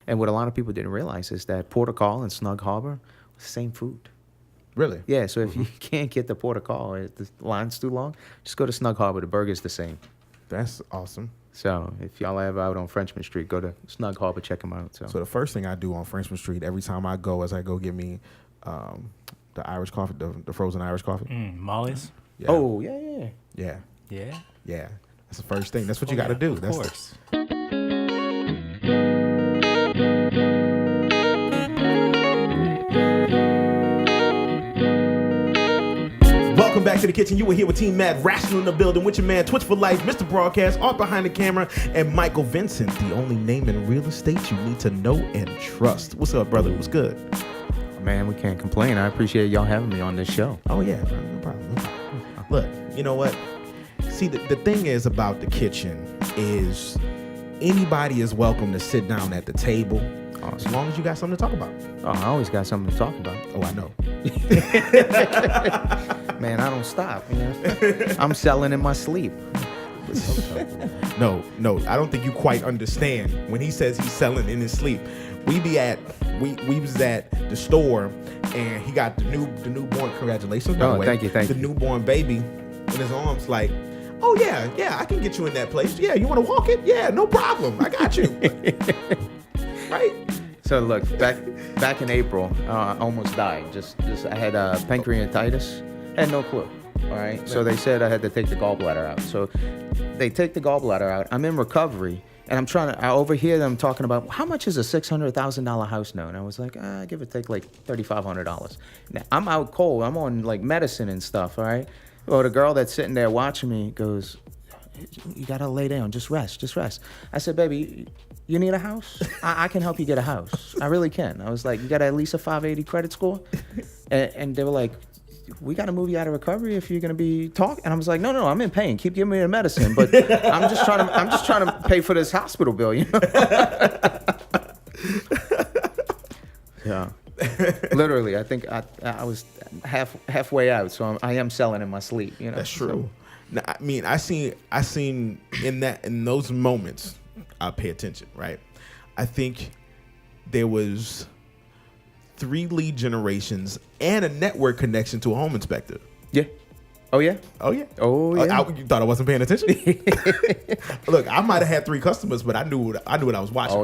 And what a lot of people didn't realize is that Port of Call and Snug Harbor, same food. Really? Yeah, so if you can't get the Port of Call, if the line's too long, just go to Snug Harbor. The burger's the same. That's awesome. So if y'all ever out on Frenchman Street, go to Snug Harbor, check them out. So the first thing I do on Frenchman Street every time I go is I go get me the Irish coffee, the frozen Irish coffee. Molly's? Yeah. Oh, yeah. Yeah? Yeah. That's the first thing. That's what you got to do. Of course. Welcome back to the kitchen. You were here with Team M.A.D, Rational in the building, with your man, Twitch for Life, MrBroadcast, art behind the camera, and Michael Vincent, the only name in real estate you need to know and trust. What's up, brother? What's good? Man, we can't complain. I appreciate y'all having me on this show. Oh, yeah, bro. No problem. Look, you know what? See, the thing is about the kitchen is anybody is welcome to sit down at the table as long as you got something to talk about. Oh, I always got something to talk about. Oh, I know. Man, I don't stop. You know? I'm selling in my sleep. No, I don't think you quite understand. When he says he's selling in his sleep, we was at the store and he got the newborn. Congratulations, by the way. Thank you. The newborn baby in his arms, like, oh yeah, I can get you in that place. Yeah, you want to walk it? Yeah, no problem. I got you. Right? So look, back in April, I almost died. Just I had pancreatitis. Had no clue. All right. So they said I had to take the gallbladder out. So they take the gallbladder out. I'm in recovery, and I overhear them talking about how much is a $600,000 house note. And I was like, give or take like $3,500. Now I'm out cold. I'm on like medicine and stuff. All right. Well, the girl that's sitting there watching me goes, "You gotta lay down. Just rest. I said, "Baby, you need a house? I can help you get a house. I really can." I was like, "You got at least a 580 credit score?" And they were like, "We got to move you out of recovery if you're gonna be talking." And I was like, "No, I'm in pain. Keep giving me the medicine, but I'm just trying to pay for this hospital bill, you know." Yeah, literally, I think I was halfway out, so I am selling in my sleep, you know. That's true. Now, I mean, I seen in those moments, I pay attention, right? I think there was 3 lead generations and a network connection to a home inspector. Yeah. Oh yeah. Oh yeah. Oh yeah. You thought I wasn't paying attention? Look, I might have had 3 customers, but I knew what I was watching. Oh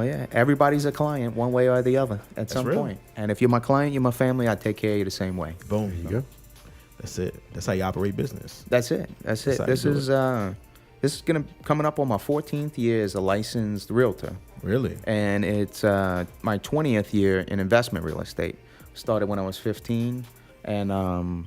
yeah. Everybody's a client, one way or the other, at some point. And if you're my client, you're my family. I take care of you the same way. Boom. There you go. That's it. That's how you operate business. That's it. This is coming up on my 14th year as a licensed realtor. Really? And it's my 20th year in investment real estate. Started when I was 15, and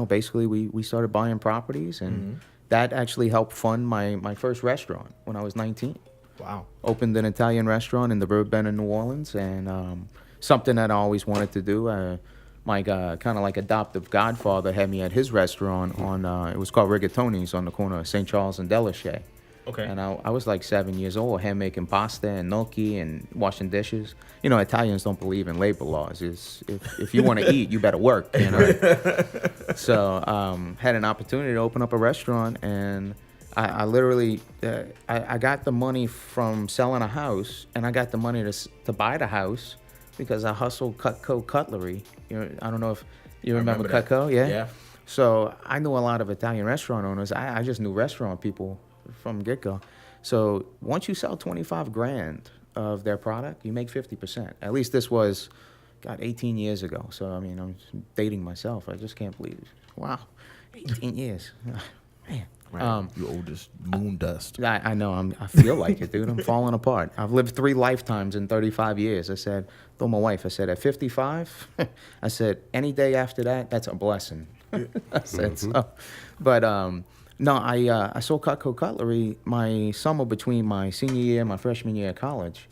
basically we started buying properties, and that actually helped fund my first restaurant when I was 19. Wow. Opened an Italian restaurant in the Bird Bend in New Orleans, and something that I always wanted to do. My kind of like adoptive godfather had me at his restaurant on, it was called Rigatoni's on the corner of St. Charles and Delachaux. Okay. And I was like 7 years old, hand making pasta and gnocchi and washing dishes. You know, Italians don't believe in labor laws. If you want to eat, you better work, you know. So had an opportunity to open up a restaurant, and I literally, I got the money from selling a house, and I got the money to buy the house because I hustled Cutco Cutlery. I don't know if you remember Cutco, yeah? Yeah. So I knew a lot of Italian restaurant owners. I just knew restaurant people from get-go. So once you sell $25,000 of their product, you make 50%. At least this was, 18 years ago. So, I mean, I'm dating myself. I just can't believe it. Wow, 18 years. Man. Right. You old as moon dust. I know. I feel like it, dude. I'm falling apart. I've lived 3 lifetimes in 35 years. I said, told my wife, at 55, I said, any day after that, that's a blessing. I said so. But no, I sold Cutco Cutlery my summer between my senior year and my freshman year of college,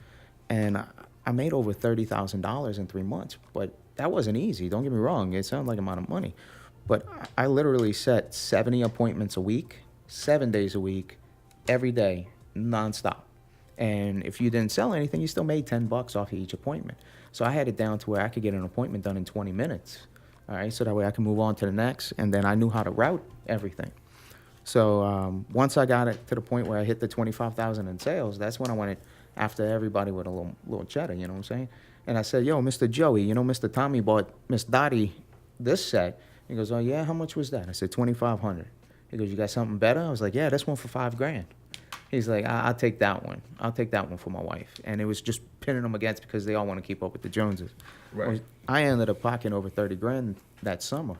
and I made over $30,000 in 3 months. But that wasn't easy. Don't get me wrong. It sounded like a lot of money. But I literally set 70 appointments a week, 7 days a week, every day, nonstop. And if you didn't sell anything, you still made $10 off of each appointment. So I had it down to where I could get an appointment done in 20 minutes. All right, so that way I can move on to the next. And then I knew how to route everything. So once I got it to the point where I hit the 25,000 in sales, that's when I after everybody with a little cheddar, you know what I'm saying? And I said, yo, Mr. Joey, you know, Mr. Tommy bought Miss Dottie this set. He goes, oh, yeah, how much was that? I said, $2,500. He goes, you got something better? I was like, yeah, this one for $5,000. He's like, I'll take that one. I'll take that one for my wife. And it was just pinning them against because they all want to keep up with the Joneses. Right. I ended up pocketing over $30,000 that summer.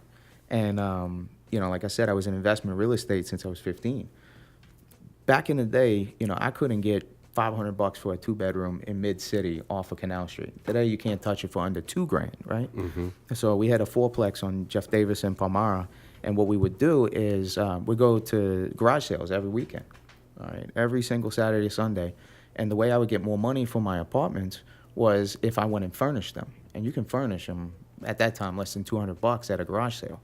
And, you know, like I said, I was in investment real estate since I was 15. Back in the day, you know, I couldn't get $500 for a 2-bedroom in mid-city off of Canal Street. Today, you can't touch it for under $2,000, right? Mm-hmm. So we had a 4-plex on Jeff Davis and Palmyra. And what we would do is we'd go to garage sales every weekend. All right, every single Saturday, Sunday. And the way I would get more money for my apartments was if I went and furnished them. And you can furnish them, at that time, less than $200 at a garage sale.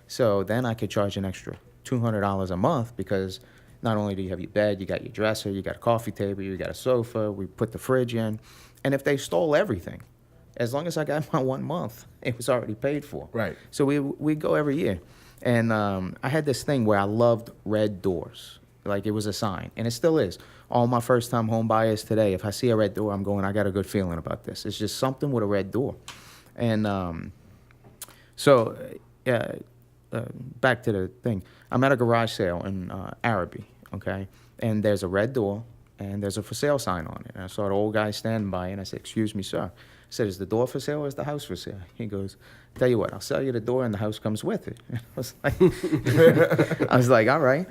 So then I could charge an extra $200 a month because not only do you have your bed, you got your dresser, you got a coffee table, you got a sofa, we put the fridge in. And if they stole everything, as long as I got my 1 month, it was already paid for. Right. So we'd go every year. And I had this thing where I loved red doors. Like, it was a sign, and it still is. All my first-time home buyers today, if I see a red door, I'm going, I got a good feeling about this. It's just something with a red door. And back to the thing. I'm at a garage sale in Araby, okay? And there's a red door, and there's a for sale sign on it. And I saw the old guy standing by, and I said, excuse me, sir. I said, is the door for sale or is the house for sale? He goes, tell you what, I'll sell you the door and the house comes with it. I was like, all right.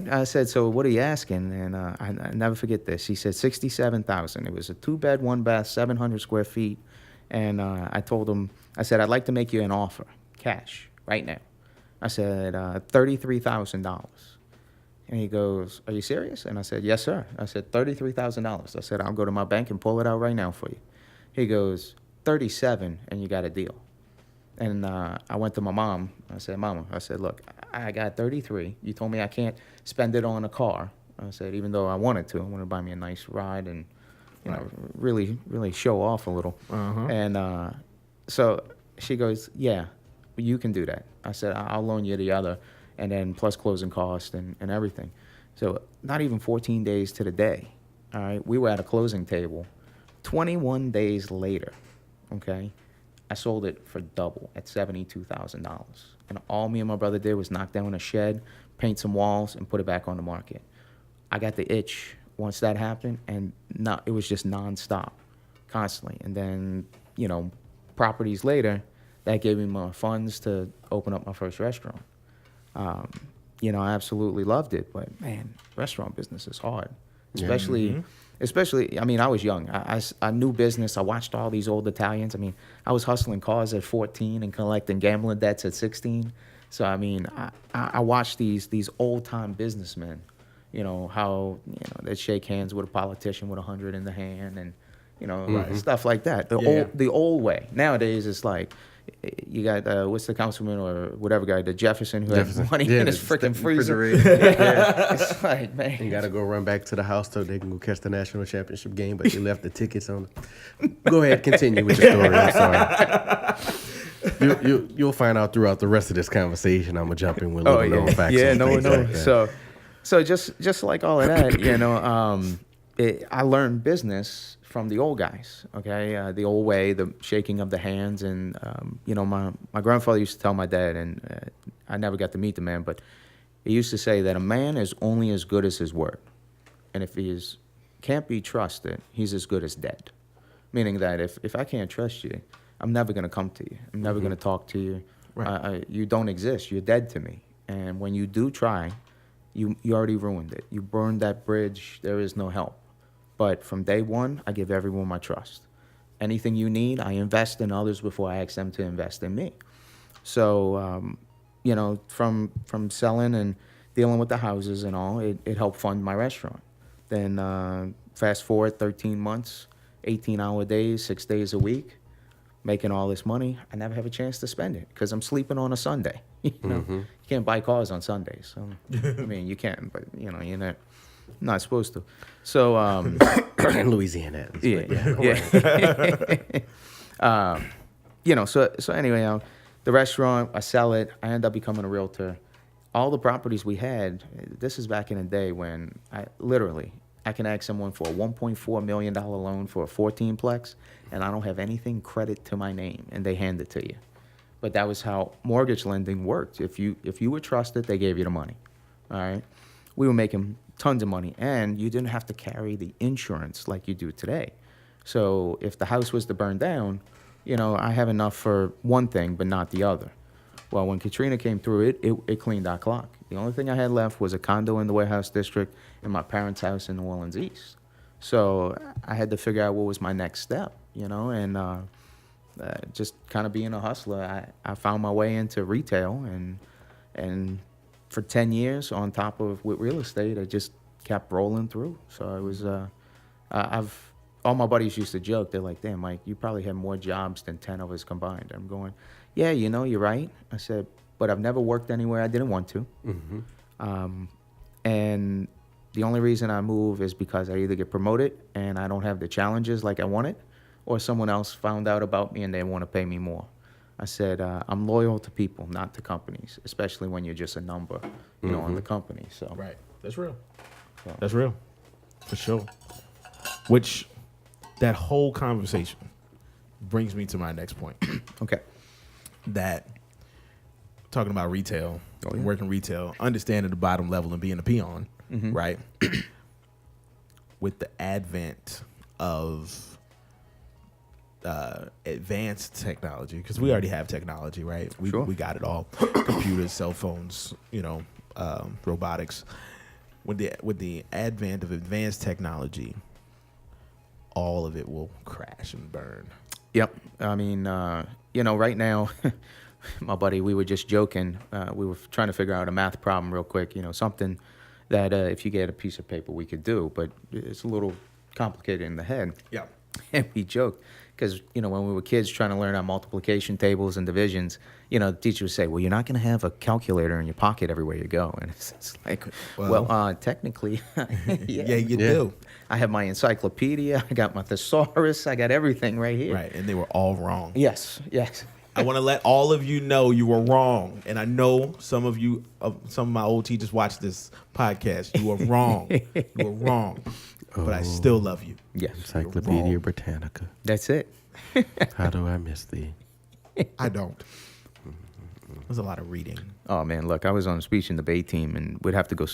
I said, so what are you asking? And I never forget this. He said $67,000. It was a 2-bed, 1-bath, 700 square feet. And I told him, I said, I'd like to make you an offer, cash, right now. I said, $33,000. And he goes, are you serious? And I said, yes, sir. I said, $33,000. I said, I'll go to my bank and pull it out right now for you. He goes, 37, and you got a deal. And I went to my mom. I said, Mama, I said, look, I got 33. You told me I can't spend it on a car. I said, even though I wanted to buy me a nice ride and, you know, really, really show off a little. Uh-huh. And so she goes, yeah, you can do that. I said, I'll loan you the other, and then plus closing costs and everything. So not even 14 days to the day, all right, we were at a closing table. 21 days later, okay, I sold it for double at $72,000. And all me and my brother did was knock down a shed, paint some walls, and put it back on the market. I got the itch once that happened, and it was just nonstop, constantly. And then, you know, properties later, that gave me more funds to open up my first restaurant. You know, I absolutely loved it, but man, restaurant business is hard, especially. Mm-hmm. Especially, I mean, I was young. I knew business. I watched all these old Italians. I mean, I was hustling cars at 14 and collecting gambling debts at 16. So, I mean, I watched these old-time businessmen, you know, how, you know, they'd shake hands with a politician with 100 in the hand and, you know, stuff like that. The old way. Nowadays, it's like, you got, what's the councilman or whatever guy, the Jefferson, who has money in his freaking freezer. It's like, man. You got to go run back to the house so they can go catch the national championship game, but you left the tickets on. Go ahead, continue with your story. I'm sorry. You'll find out throughout the rest of this conversation. I'm going to jump in with a little known facts. Yeah, no. Like so just like all of that, you know, I learned business from the old guys, okay? The old way, the shaking of the hands. And, you know, my grandfather used to tell my dad, and I never got to meet the man, but he used to say that a man is only as good as his word. And if he can't be trusted, he's as good as dead. Meaning that if I can't trust you, I'm never going to come to you. I'm never going to talk to you. Right. You don't exist. You're dead to me. And when you do try, you already ruined it. You burned that bridge. There is no help. But from day one, I give everyone my trust. Anything you need, I invest in others before I ask them to invest in me. So, you know, from selling and dealing with the houses and all, it helped fund my restaurant. Then fast forward 13 months, 18-hour days, 6 days a week, making all this money. I never have a chance to spend it because I'm sleeping on a Sunday. You know, you can't buy cars on Sundays. So, I mean, you can, but, you know, you're not supposed to. So in Louisiana, yeah. You know, so anyway, the restaurant, I sell it. I end up becoming a realtor. All the properties we had, this is back in the day when I literally I can ask someone for a $1.4 million loan for a 14-plex, and I don't have anything credit to my name, and they hand it to you. But that was how mortgage lending worked. If you were trusted, they gave you the money. All right? We were making tons of money, and you didn't have to carry the insurance like you do today. So if the house was to burn down, I have enough for one thing, but not the other. Well, when Katrina came through, it cleaned our clock. The only thing I had left was a condo in the Warehouse District and my parents' house in New Orleans East. So I had to figure out what was my next step, and just kind of being a hustler, I found my way into retail, and for 10 years on top of with real estate, I just kept rolling through. So it was, all my buddies used to joke. They're like, damn, Mike, you probably had more jobs than 10 of us combined. I'm going, yeah, you're right. I said, but I've never worked anywhere I didn't want to. Mm-hmm. And the only reason I move is because I either get promoted and I don't have the challenges like I wanted, or someone else found out about me and they want to pay me more. I said, I'm loyal to people, not to companies, especially when you're just a number, on the company. So Right. That's real. So. That's real. For sure. Which, that whole conversation brings me to my next point. Okay. That, talking about retail, yeah. working retail, understanding the bottom level and being a peon, right? With the advent of advanced technology, because we already have technology, right? We got it all. Computers, cell phones, robotics. With the advent of advanced technology, all of it will crash and burn. Yep. I mean, right now, my buddy, we were just joking. We were trying to figure out a math problem real quick, something that if you get a piece of paper we could do, but it's a little complicated in the head. Yeah. And we joked because, when we were kids trying to learn our multiplication tables and divisions, the teacher would say, well, you're not going to have a calculator in your pocket everywhere you go. And it's like, well, technically, yeah, you do. I have my encyclopedia. I got my thesaurus. I got everything right here. Right. And they were all wrong. Yes. I want to let all of you know you were wrong. And I know some of my old teachers watch this podcast. You were wrong. You were wrong. But I still love you. Yes. Encyclopedia Britannica. That's it. How do I miss thee? I don't. There's a lot of reading. Oh, man, look, I was on a speech and debate team, and we'd have to go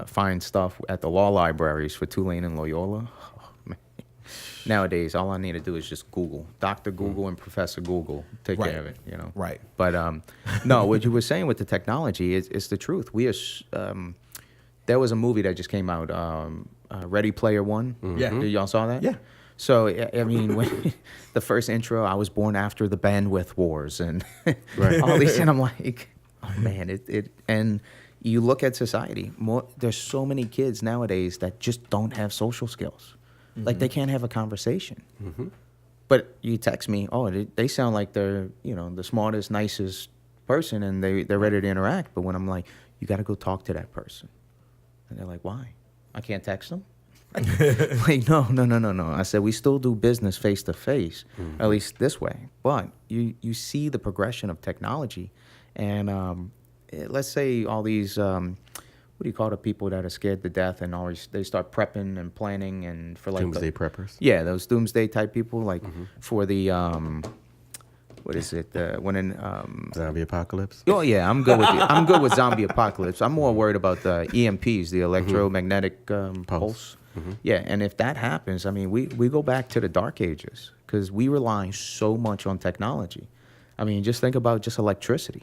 find stuff at the law libraries for Tulane and Loyola. Oh, man. Nowadays, all I need to do is just Google. Dr. Google and Professor Google take care of it, Right. But, no, what you were saying with the technology is the truth. We are, there was a movie that just came out, Ready Player One. Yeah. Y'all saw that? Yeah. So, I mean, when the first intro, I was born after the bandwidth wars and all these, and I'm like, oh, man, and you look at society, there's so many kids nowadays that just don't have social skills. Mm-hmm. Like, they can't have a conversation. Mm-hmm. But you text me, they sound like they're, the smartest, nicest person, and they're ready to interact. But when I'm like, you got to go talk to that person. And they're like, why? I can't text them? Like, no. I said, we still do business face to face, at least this way. But you see the progression of technology. And let's say all these, what do you call the people that are scared to death and always, they start prepping and planning and for like doomsday preppers? Yeah, those doomsday type people, like for the, what is it? Zombie apocalypse? Oh yeah, I'm good with I'm good with zombie apocalypse. I'm more worried about the EMPs, the electromagnetic pulse. Mm-hmm. Yeah, and if that happens, I mean, we go back to the dark ages because we rely so much on technology. I mean, just think about just electricity.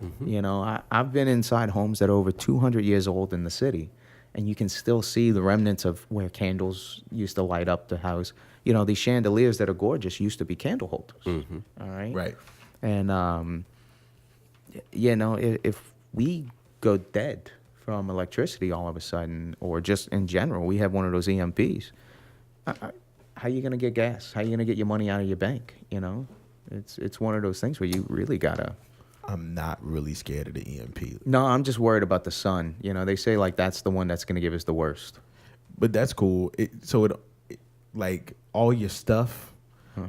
Mm-hmm. I've been inside homes that are over 200 years old in the city, and you can still see the remnants of where candles used to light up the house. These chandeliers that are gorgeous used to be candle holders. Mm-hmm. All right? Right. And, if we go dead from electricity all of a sudden, or just in general, we have one of those EMPs, how are you going to get gas? How are you going to get your money out of your bank? It's one of those things where you really got to... I'm not really scared of the EMP. No, I'm just worried about the sun. They say, like, that's the one that's going to give us the worst. But that's cool. Like, all your stuff,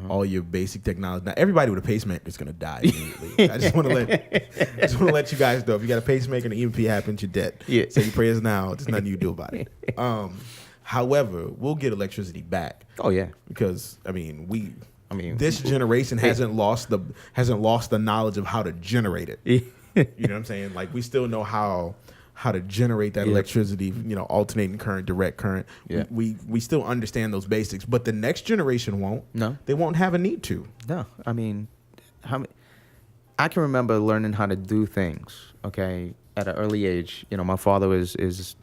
all your basic technology. Now, everybody with a pacemaker is going to die immediately. I just want to let you guys know. If you got a pacemaker and an EMP happens, you're dead. Yeah. Say your prayers now. There's nothing you can do about it. However, we'll get electricity back. Oh yeah. Because this generation hasn't lost the knowledge of how to generate it. You know what I'm saying? Like, we still know how to generate that electricity, alternating current, direct current. Yeah. We still understand those basics, but the next generation won't. No. They won't have a need to. No. I mean, I can remember learning how to do things, okay, at an early age. My father is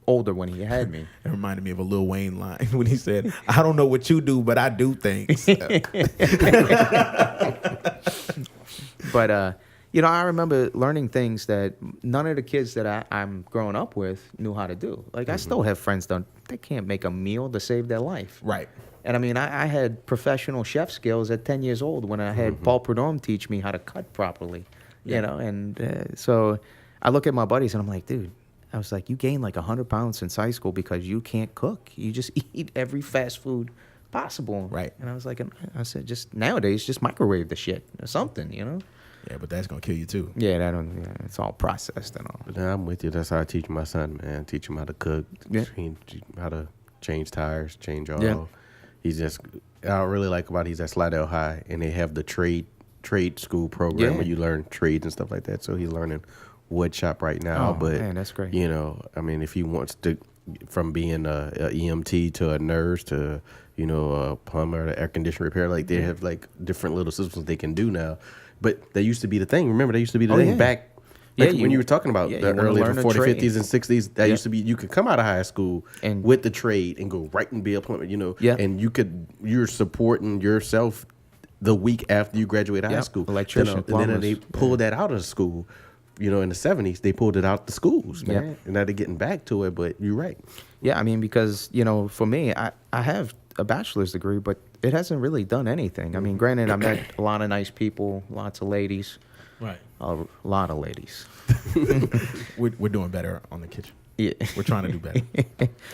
older when he had me. It reminded me of a Lil Wayne line when he said, "I don't know what you do, but I do things." But I remember learning things that none of the kids that I'm growing up with knew how to do. Like, I still have friends they can't make a meal to save their life. Right. And I mean, I had professional chef skills at 10 years old when I had Paul Prudhomme teach me how to cut properly. So I look at my buddies and I'm like, dude, I was like, you gained like 100 pounds since high school because you can't cook. You just eat every fast food possible. Right. And I said, just nowadays, just microwave the shit or something, Yeah, but that's gonna kill you too. Yeah, it's all processed and all. But I'm with you. That's how I teach my son, man. Teach him how to cook, how to change tires, change oil. Yeah. I really like about he's at Slidell High, and they have the trade school program where you learn trades and stuff like that. So he's learning wood shop right now. Oh, but man, that's great. If he wants to, from being a EMT to a nurse to a plumber, to air conditioner repair, like they have like different little systems they can do now. But that used to be the thing. Remember, that used to be the thing back when you were talking about the early 40s, 50s, and 60s. That used to be, you could come out of high school and with the trade and go right and be a plumber, and you're supporting yourself the week after you graduate high school. Electrician, and then they pulled that out of school. In the 70s, they pulled it out the schools, man. Yeah. And now they're getting back to it, but you're right. Yeah, I mean, because, for me, I have a bachelor's degree, but it hasn't really done anything. I mean, granted, I met a lot of nice people, lots of ladies. Right. A lot of ladies. We're doing better on the kitchen. Yeah. We're trying to do better.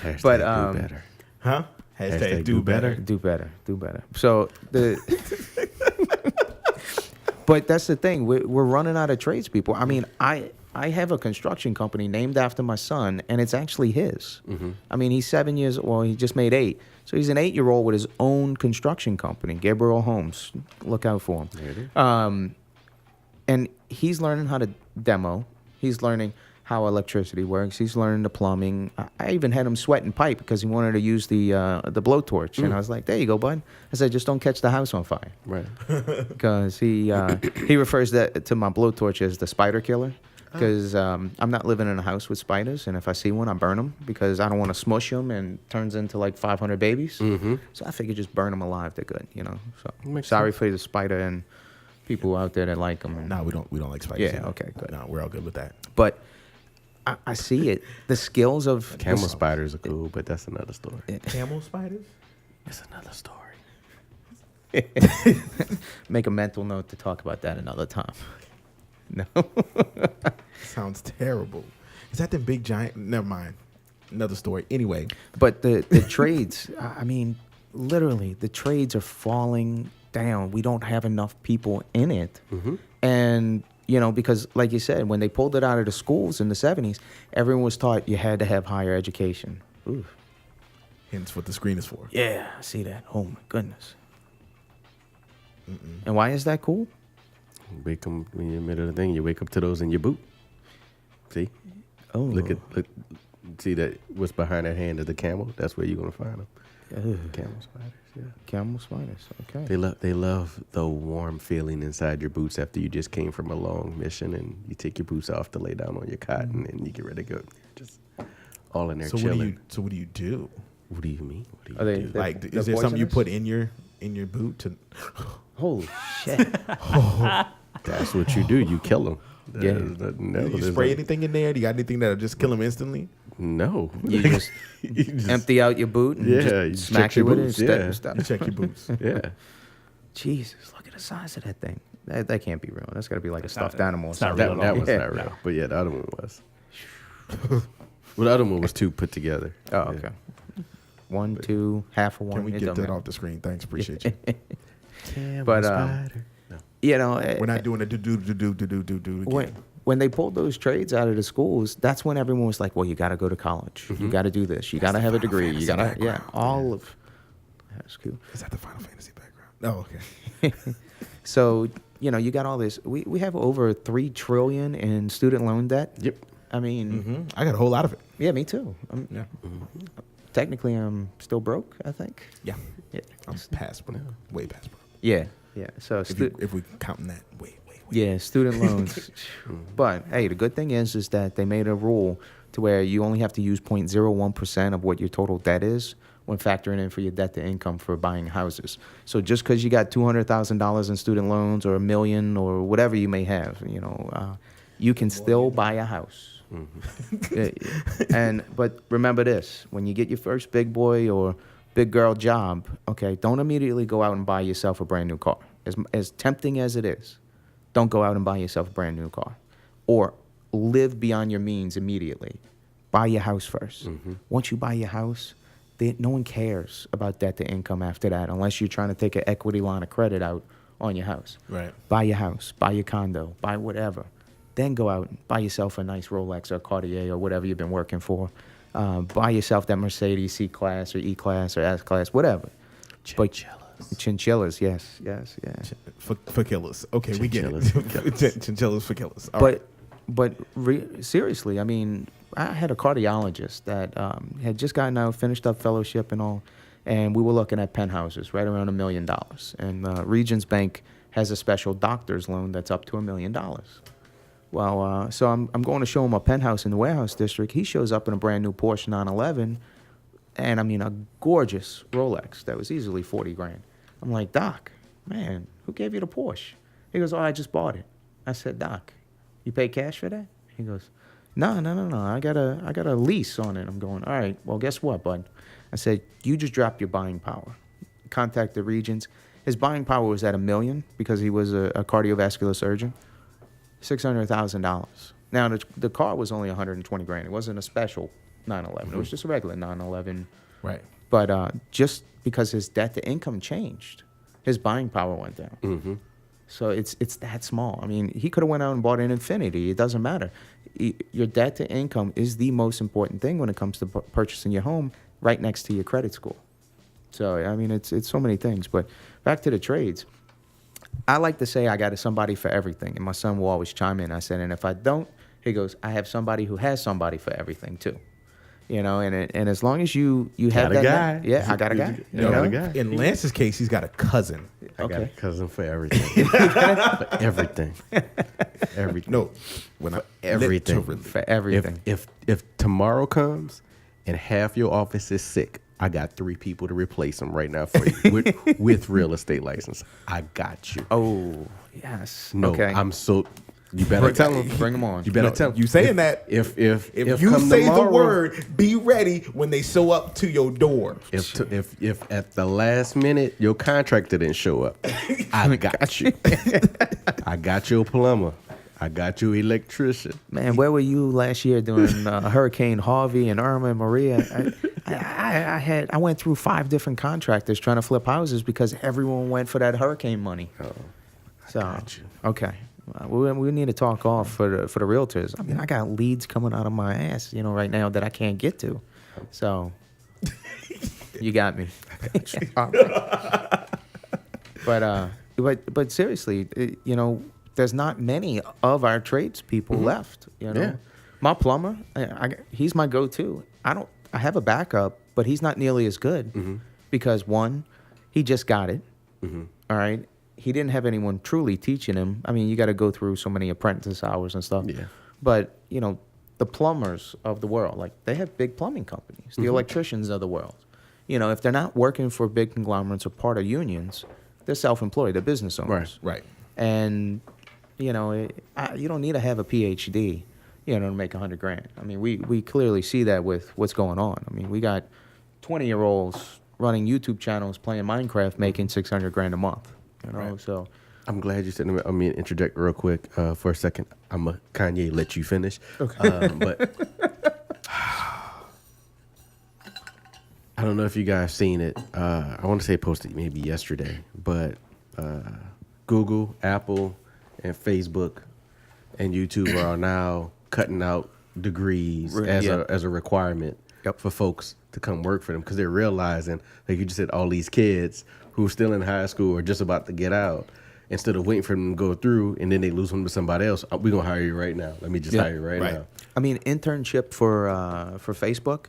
Hashtag do better. Huh? Hashtag do better. Do better. Do better. So but that's the thing. We're running out of tradespeople. I mean, I have a construction company named after my son, and it's actually his. Mm-hmm. I mean, he's 7 years. Well, he just made 8. So he's an 8-year-old with his own construction company, Gabriel Homes. Look out for him. There it is. And he's learning how to demo. He's learning how electricity works. He's learning the plumbing. I even had him sweating pipe because he wanted to use the blowtorch. And I was like, there you go, bud. I said, just don't catch the house on fire. Right. Because he refers to my blowtorch as the spider killer. Because I'm not living in a house with spiders. And if I see one, I burn them because I don't want to smush them and turns into like 500 babies. Mm-hmm. So I figure just burn them alive. They're good, So sorry for the spider and people out there that like them. No, we don't like spiders. Yeah, okay, good. No, we're all good with that. But I see it. The skills of camel spiders are cool, but that's another story. Camel spiders? That's another story. Make a mental note to talk about that another time. No. Sounds terrible. Is that the big giant? Never mind. Another story. Anyway. But the trades, I mean, literally, the trades are falling down. We don't have enough people in it. Mm-hmm. And because like you said, when they pulled it out of the schools in the 70s, everyone was taught you had to have higher education. Ooh. Hence what the screen is for. Yeah, I see that. Oh, my goodness. Mm-mm. And why is that cool? Wake up when you're in the middle of the thing. You wake up to those in your boot. See? Oh. Look. See that? What's behind that hand of the camel? That's where you're going to find them. Camel spiders. Yeah. Camel spiders. Okay. They love the warm feeling inside your boots after you just came from a long mission and you take your boots off to lay down on your cot and you get ready to go. Just all in there chilling. So what do you do? What do you mean? What do you Are do? Like, is there something you put in your boot to? Holy shit! That's what you do. You kill them. Do you spray anything in there? Do you got anything that'll just kill them instantly? No. You just empty out your boot and just smack it with it. You check your boots. Yeah. Jesus, look at the size of that thing. That can't be real. That's got to be like a stuffed animal. That was not real. But yeah, the other one was. Well, the other one was 2 put together. Oh, okay. 1, 2, half of one. Can we get that off the screen? Thanks, appreciate you. But spider. No. We're not doing a do again. when they pulled those trades out of the schools, that's when everyone was like, well, you got to go to college. You got to do this. You got to have a degree. You got to, all of. That's cool. Is that the Final Fantasy background? Oh, okay. So, you got all this. We have over $3 trillion in student loan debt. Yep. I mean, I got a whole lot of it. yeah, me too. Yeah. Technically, I'm still broke, I think. Yeah. Yeah. I'm past broke. Way past broke. Yeah. So, If we counting that, way. yeah, student loans. But hey, the good thing is that they made a rule to where you only have to use 0.01% of what your total debt is when factoring in for your debt to income for buying houses. So just because you got $200,000 in student loans or $1 million or whatever you may have, you can still buy a house. But remember this: when you get your first big boy or big girl job, okay, don't immediately go out and buy yourself a brand new car. As tempting as it is, don't go out and buy yourself a brand new car, or live beyond your means immediately. Buy your house first. Once you buy your house, no one cares about debt to income after that, unless you're trying to take an equity line of credit out on your house. Right. Buy your house, buy your condo, buy whatever. Then go out and buy yourself a nice Rolex or Cartier or whatever you've been working for. Buy yourself that Mercedes C-Class or E-Class or S-Class, whatever. Chinchillas, yes. For killers. Okay, we get it. Chinchillas for killers. All right. Seriously, I mean, I had a cardiologist that had just gotten out, finished up fellowship and all, and we were looking at penthouses right around $1 million. And Regions Bank has a special doctor's loan that's up to $1 million. Well, so I'm going to show him a penthouse in the warehouse district. He shows up in a brand new Porsche 911, and I mean a gorgeous Rolex that was easily $40,000. I'm like, Doc, man, who gave you the Porsche? He goes, oh, I just bought it. I said, Doc, you pay cash for that? He goes, no. I got a lease on it. I'm going, all right, well, guess what, bud? I said, you just dropped your buying power. Contact the Regions. His buying power was at $1 million because he was a cardiovascular surgeon. $600,000. Now the car was only $120,000. It wasn't a special 911. It was just a regular 911. Right. But just because his debt to income changed, his buying power went down. So it's that small. I mean, he could have went out and bought an Infinity. It doesn't matter. Your debt to income is the most important thing when it comes to purchasing your home, right next to your credit score. So I mean, it's so many things. But back to the trades. I like to say I got somebody for everything, and my son will always chime in. I said, and if I don't, he goes, I have somebody who has somebody for everything too. And as long as you have that guy. Yeah, I got a guy. got a guy. In Lance's case, he's got a cousin. I got a cousin for everything. For everything. Everything. No, when I everything. literally. For everything. If tomorrow comes and half your office is sick, I got 3 people to replace them right now for you with real estate license. I got you. Oh, yes. No, okay. You better tell them. Bring them on. You better tell them. You saying that? If you come say tomorrow, the word, be ready when they show up to your door. If at the last minute your contractor didn't show up, I got you. I got your plumber. I got you electrician. Man, where were you last year during Hurricane Harvey and Irma and Maria? I went through 5 different contractors trying to flip houses because everyone went for that hurricane money. Oh, So got you. okay, we need to talk off for the realtors. I mean, I got leads coming out of my ass, right now that I can't get to. So you got me. But seriously, there's not many of our tradespeople left. Yeah. My plumber, he's my go-to. I have a backup, but he's not nearly as good because one, he just got it. All right. He didn't have anyone truly teaching him. I mean, you got to go through so many apprentice hours and stuff. Yeah. But, the plumbers of the world, like they have big plumbing companies, the electricians of the world. If they're not working for big conglomerates or part of unions, they're self-employed, they're business owners. Right. And, you don't need to have a PhD, to make $100,000. I mean, we clearly see that with what's going on. I mean, we got 20-year-olds running YouTube channels playing Minecraft making $600,000 a month. Right. So I'm glad you said. I mean, interject real quick for a second. I'm a Kanye. Let you finish. Okay. But I don't know if you guys seen it. I want to say posted maybe yesterday, but Google, Apple, and Facebook and YouTube are now cutting out degrees Yeah. as a requirement for folks to come work for them because they're realizing, like you just said, all these kids who are still in high school or just about to get out, instead of waiting for them to go through and then they lose them to somebody else, we're going to hire you right now. Let me just hire you right now. I mean, internship for Facebook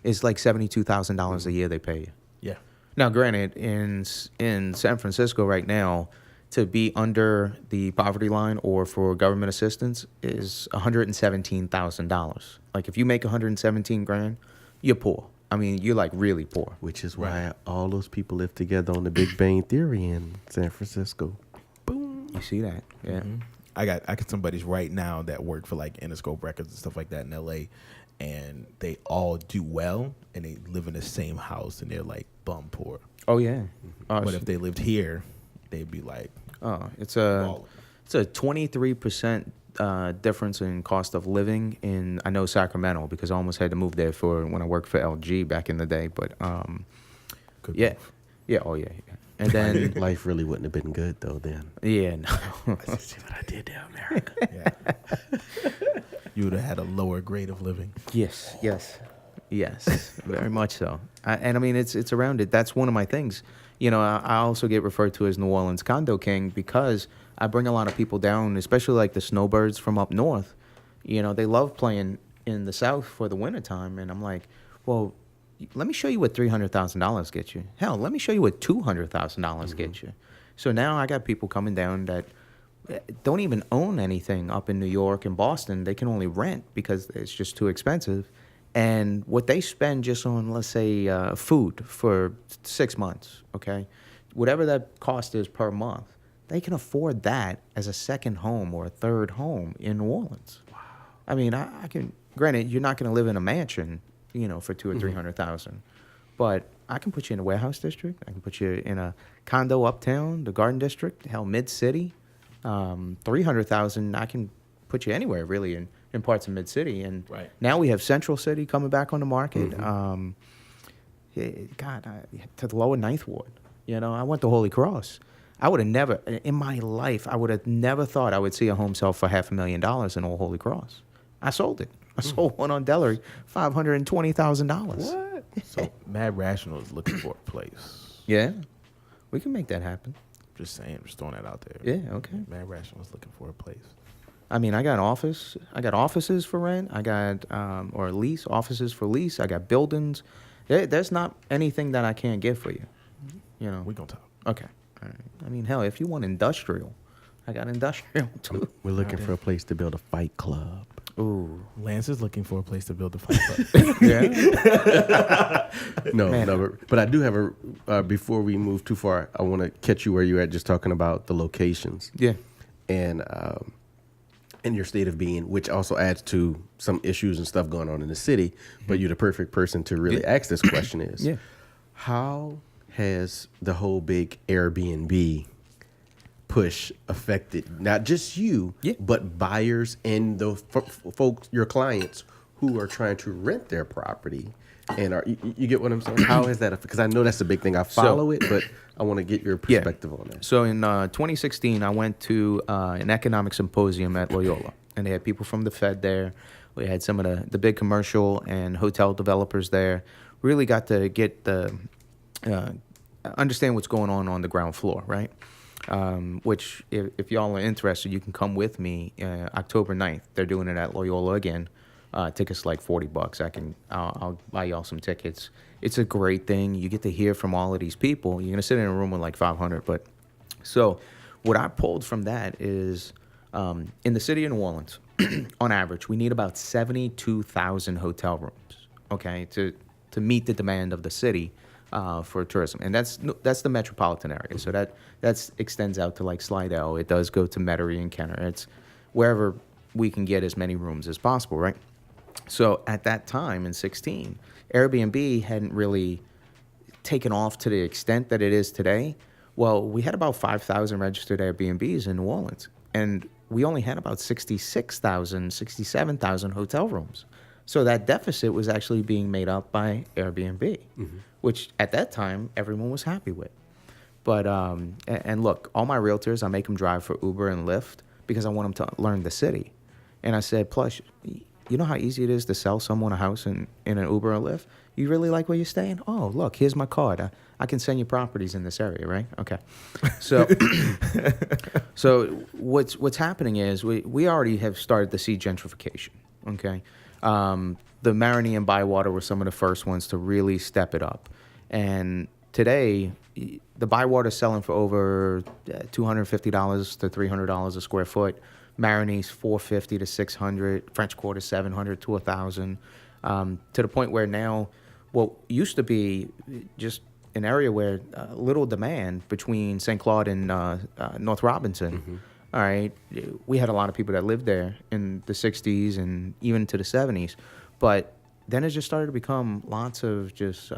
is like $72,000 a year they pay you. Yeah. Now, granted, in San Francisco right now, to be under the poverty line or for government assistance is $117,000. Like if you make 117 grand, you're poor. I mean, you're like really poor. Which is why all those people live together on the Big Bang Theory in San Francisco. Boom. You see that? Yeah. Mm-hmm. I got somebody's right now that work for like Interscope Records and stuff like that in LA, and they all do well and they live in the same house and they're like bum poor. Oh yeah. But if they lived here, they'd be like, it's a 23% difference in cost of living in, I know, Sacramento, because I almost had to move there for when I worked for LG back in the day. But yeah. Oh yeah. And then life really wouldn't have been good though then. Yeah, no. Let's see what I did to America. yeah. You would have had a lower grade of living. Yes, very much so. And I mean, it's around it. That's one of my things. You know, I also get referred to as New Orleans Condo King because I bring a lot of people down, especially like the snowbirds from up north. You know, they love playing in the South for the wintertime. And I'm like, well, let me show you what $300,000 gets you. Hell, let me show you what $200,000 gets you. So now I got people coming down that don't even own anything up in New York and Boston. They can only rent because it's just too expensive. And what they spend just on, let's say, food for 6 months, okay? Whatever that cost is per month, they can afford that as a second home or a third home in New Orleans. Wow. I mean, I can, granted, you're not going to live in a mansion, you know, for $200,000 or $300,000, but I can put you in a warehouse district. I can put you in a condo uptown, the Garden District, hell, Mid-City. $300,000, I can put you anywhere, really, in parts of Mid-City. And now we have Central City coming back on the market. To the lower Ninth Ward. You know, I went to Holy Cross. I would have never, in my life, I would have never thought I would see a home sell for $500,000 in Old Holy Cross. I sold it. I sold one on Delary, $520,000. What? So Mad Rational is looking for a place. Yeah, we can make that happen. Just saying, just throwing that out there. Yeah, okay. Mad Rational is looking for a place. I mean, I got offices for rent. I got or lease offices for lease. I got buildings. There's not anything that I can't get for you. You know. We gonna talk. Okay. All right. I mean, hell, if you want industrial, I got industrial too. We're looking for a place to build a fight club. Ooh. Lance is looking for a place to build a fight club. Yeah. No, but I do have a. Before we move too far, I want to catch you where you're at, just talking about the locations. Yeah. And your state of being, which also adds to some issues and stuff going on in the city. But you're the perfect person to really ask this question: is how has the whole big Airbnb push affected not just you, but buyers and those folks, your clients who are trying to rent their property? And you get what I'm saying? How has that affected? Because I know that's a big thing. I follow it, but I want to get your perspective on that. So in 2016, I went to an economic symposium at Loyola, and they had people from the Fed there. We had some of the big commercial and hotel developers there. Really got to get the understand what's going on the ground floor, right? Which, if y'all are interested, you can come with me October 9th. They're doing it at Loyola again. Tickets like $40. I'll buy y'all some tickets. It's a great thing. You get to hear from all of these people. You're gonna sit in a room with like 500. But so, what I pulled from that is, in the city of New Orleans, on average, we need about 72,000 hotel rooms. Okay, to meet the demand of the city. For tourism, and that's the metropolitan area. So that extends out to like Slidell. It does go to Metairie and Kenner. It's wherever we can get as many rooms as possible, right? So at that time in 16, Airbnb hadn't really taken off to the extent that it is today. Well, we had about 5,000 registered Airbnbs in New Orleans, and we only had about 67,000 hotel rooms. So that deficit was actually being made up by Airbnb, which at that time everyone was happy with. But and look, all my realtors, I make them drive for Uber and Lyft. because I want them to learn the city. And I said, plus, you know how easy it is to sell someone a house in an Uber or Lyft? You really like where you're staying? Oh, look, here's my card. I can send you properties in this area, right? Okay. So so what's happening is we already have started to see gentrification, okay? The Marigny and Bywater were some of the first ones to really step it up. And today, the Bywater's selling for over $250 to $300 a square foot. Marigny's $450 to $600. French Quarter $700 to $1,000. To the point where now, what used to be just an area where little demand between St. Claude and North Robinson. Mm-hmm. All right, we had a lot of people that lived there in the 60s and even to the 70s. But then it just started to become lots of just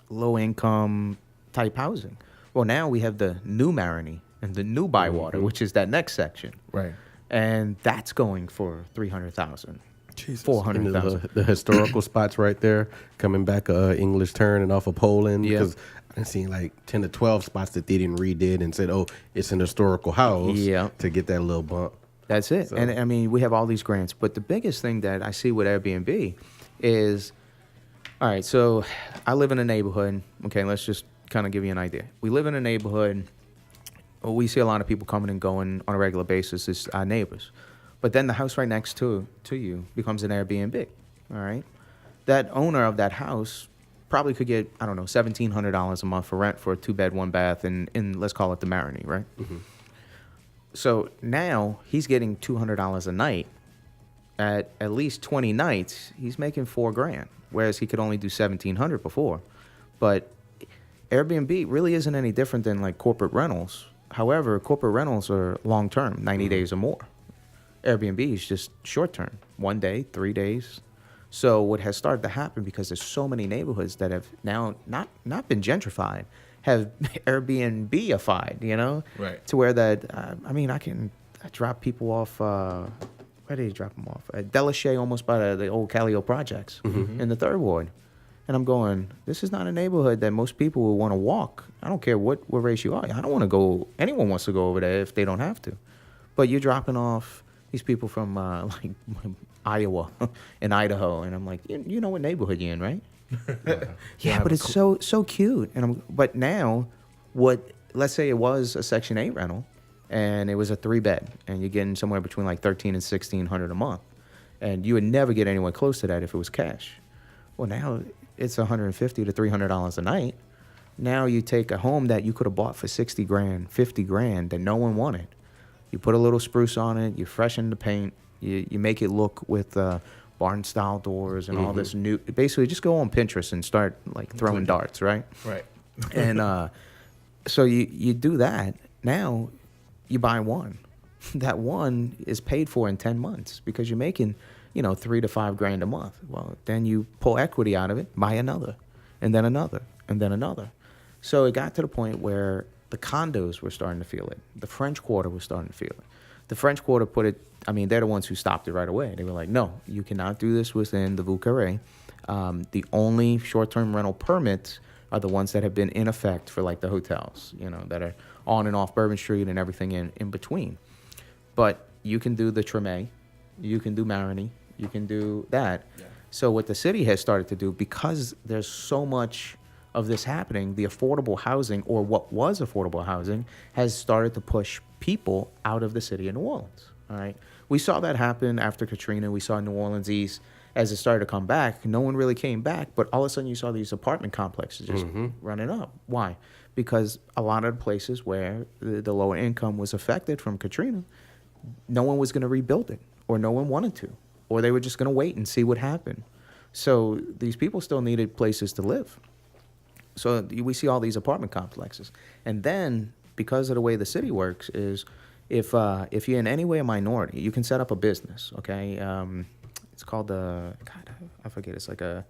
low-income type housing. Well, now we have the new Marigny and the new Bywater, mm-hmm. which is that next section. Right. And that's going for $300,000. $400,000. The historical spots right there, coming back English turn and off of Poland. Yeah. Because I've seen like 10 to 12 spots that they didn't redid and said, oh, it's an historical house to get that little bump. That's it. So. And I mean, we have all these grants. But the biggest thing that I see with Airbnb is, all right, so I live in a neighborhood. Okay, let's just kind of give you an idea. We live in a neighborhood. We see a lot of people coming and going on a regular basis. It's our neighbors. But then the house right next to you becomes an Airbnb, all right? That owner of that house probably could get, I don't know, $1,700 a month for rent for a 2-bed, 1-bath in let's call it the Marigny, right? Mm-hmm. So now he's getting $200 a night. At least 20 nights, he's making $4,000, whereas he could only do $1,700 before. But Airbnb really isn't any different than like corporate rentals. However, corporate rentals are long-term, 90 mm-hmm. days or more. Airbnb is just short-term, 1 day, 3 days. So what has started to happen, because there's so many neighborhoods that have now not been gentrified, have Airbnb-ified, you know? Right. To where that, I drop people off, where did he drop them off? At Delachey, almost by the old Callio projects mm-hmm. in the 3rd Ward. And I'm going, this is not a neighborhood that most people will want to walk. I don't care what race you are. I don't want to go, anyone wants to go over there if they don't have to. But you're dropping off these people from like Iowa and Idaho, and I'm like, you know what neighborhood you're in, right? Yeah, but it's so cute. But now, let's say it was a Section 8 rental, and it was a 3-bed, and you're getting somewhere between like $1,300 and $1,600 a month, and you would never get anywhere close to that if it was cash. Well, now it's $150 to $300 a night. Now you take a home that you could have bought for $60,000, $50,000 that no one wanted. You put a little spruce on it. You freshen the paint. You make it look with barn-style doors and mm-hmm. all this new. Basically, just go on Pinterest and start like throwing darts, right? Right. And so you do that. Now you buy one. That one is paid for in 10 months because you're making, $3,000 to $5,000 a month. Well, then you pull equity out of it, buy another, and then another, and then another. So it got to the point where the condos were starting to feel it. The French Quarter was starting to feel it. The French Quarter they're the ones who stopped it right away. They were like, no, you cannot do this within the Vieux Carré. The only short-term rental permits are the ones that have been in effect for like the hotels, that are on and off Bourbon Street and everything in between. But you can do the Tremé, you can do Marigny, you can do that. Yeah. So what the city has started to do, because there's so much of this happening, the affordable housing, or what was affordable housing, has started to push people out of the city of New Orleans. All right, we saw that happen after Katrina. We saw New Orleans East as it started to come back. No one really came back, but all of a sudden you saw these apartment complexes just mm-hmm. running up. Why? Because a lot of the places where the lower income was affected from Katrina, no one was going to rebuild it, or no one wanted to, or they were just going to wait and see what happened. So these people still needed places to live. So we see all these apartment complexes. And then, because of the way the city works, is if you're in any way a minority, you can set up a business, okay? It's called I forget, it's like a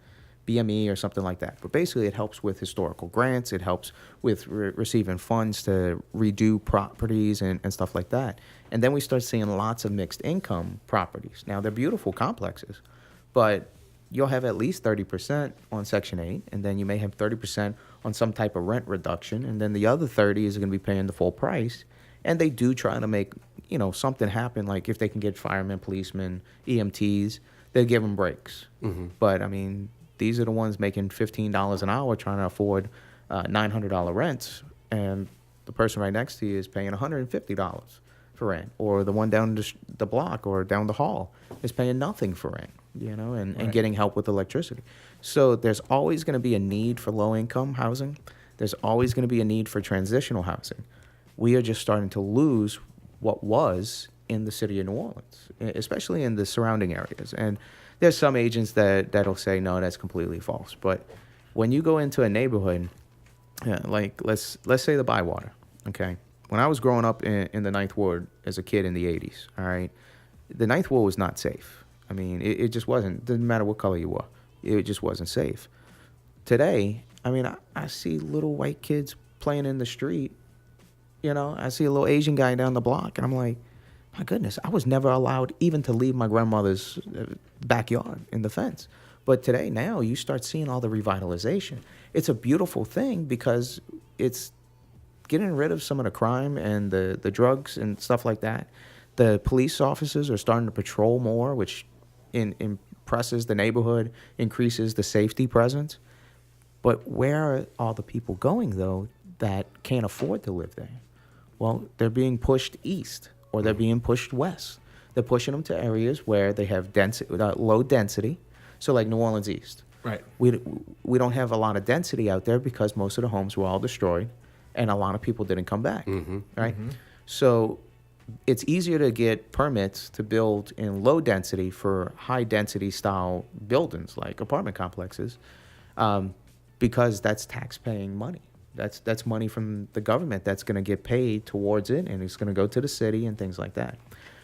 BME or something like that. But basically, it helps with historical grants. It helps with receiving funds to redo properties and stuff like that. And then we start seeing lots of mixed income properties. Now, they're beautiful complexes, but you'll have at least 30% on Section 8, and then you may have 30% on some type of rent reduction, and then the other 30 is going to be paying the full price. And they do try to make, something happened, like if they can get firemen, policemen, EMTs, they'll give them breaks. But I mean, these are the ones making $15 an hour trying to afford $900 rents, and the person right next to you is paying $150 for rent, or the one down the block or down the hall is paying nothing for rent, and getting help with electricity. So there's always going to be a need for low-income housing. There's always going to be a need for transitional housing. We are just starting to lose what was in the city of New Orleans, especially in the surrounding areas. And there's some agents that'll say, no, that's completely false. But when you go into a neighborhood, like let's say the Bywater, okay? When I was growing up in the Ninth Ward as a kid in the 80s, all right, the Ninth Ward was not safe. I mean, it just wasn't. Didn't matter what color you were. It just wasn't safe. Today, I mean, I see little white kids playing in the street. I see a little Asian guy down the block, and I'm like, my goodness, I was never allowed even to leave my grandmother's backyard in the fence. But today, now, you start seeing all the revitalization. It's a beautiful thing because it's getting rid of some of the crime and the drugs and stuff like that. The police officers are starting to patrol more, which impresses the neighborhood, increases the safety presence. But where are all the people going, though, that can't afford to live there? Well, they're being pushed east, or they're being pushed west. They're pushing them to areas where they have low density, so like New Orleans East. Right. We don't have a lot of density out there because most of the homes were all destroyed, and a lot of people didn't come back, right? So it's easier to get permits to build in low density for high density style buildings like apartment complexes, because that's tax-paying money. That's money from the government that's going to get paid towards it, and it's going to go to the city and things like that.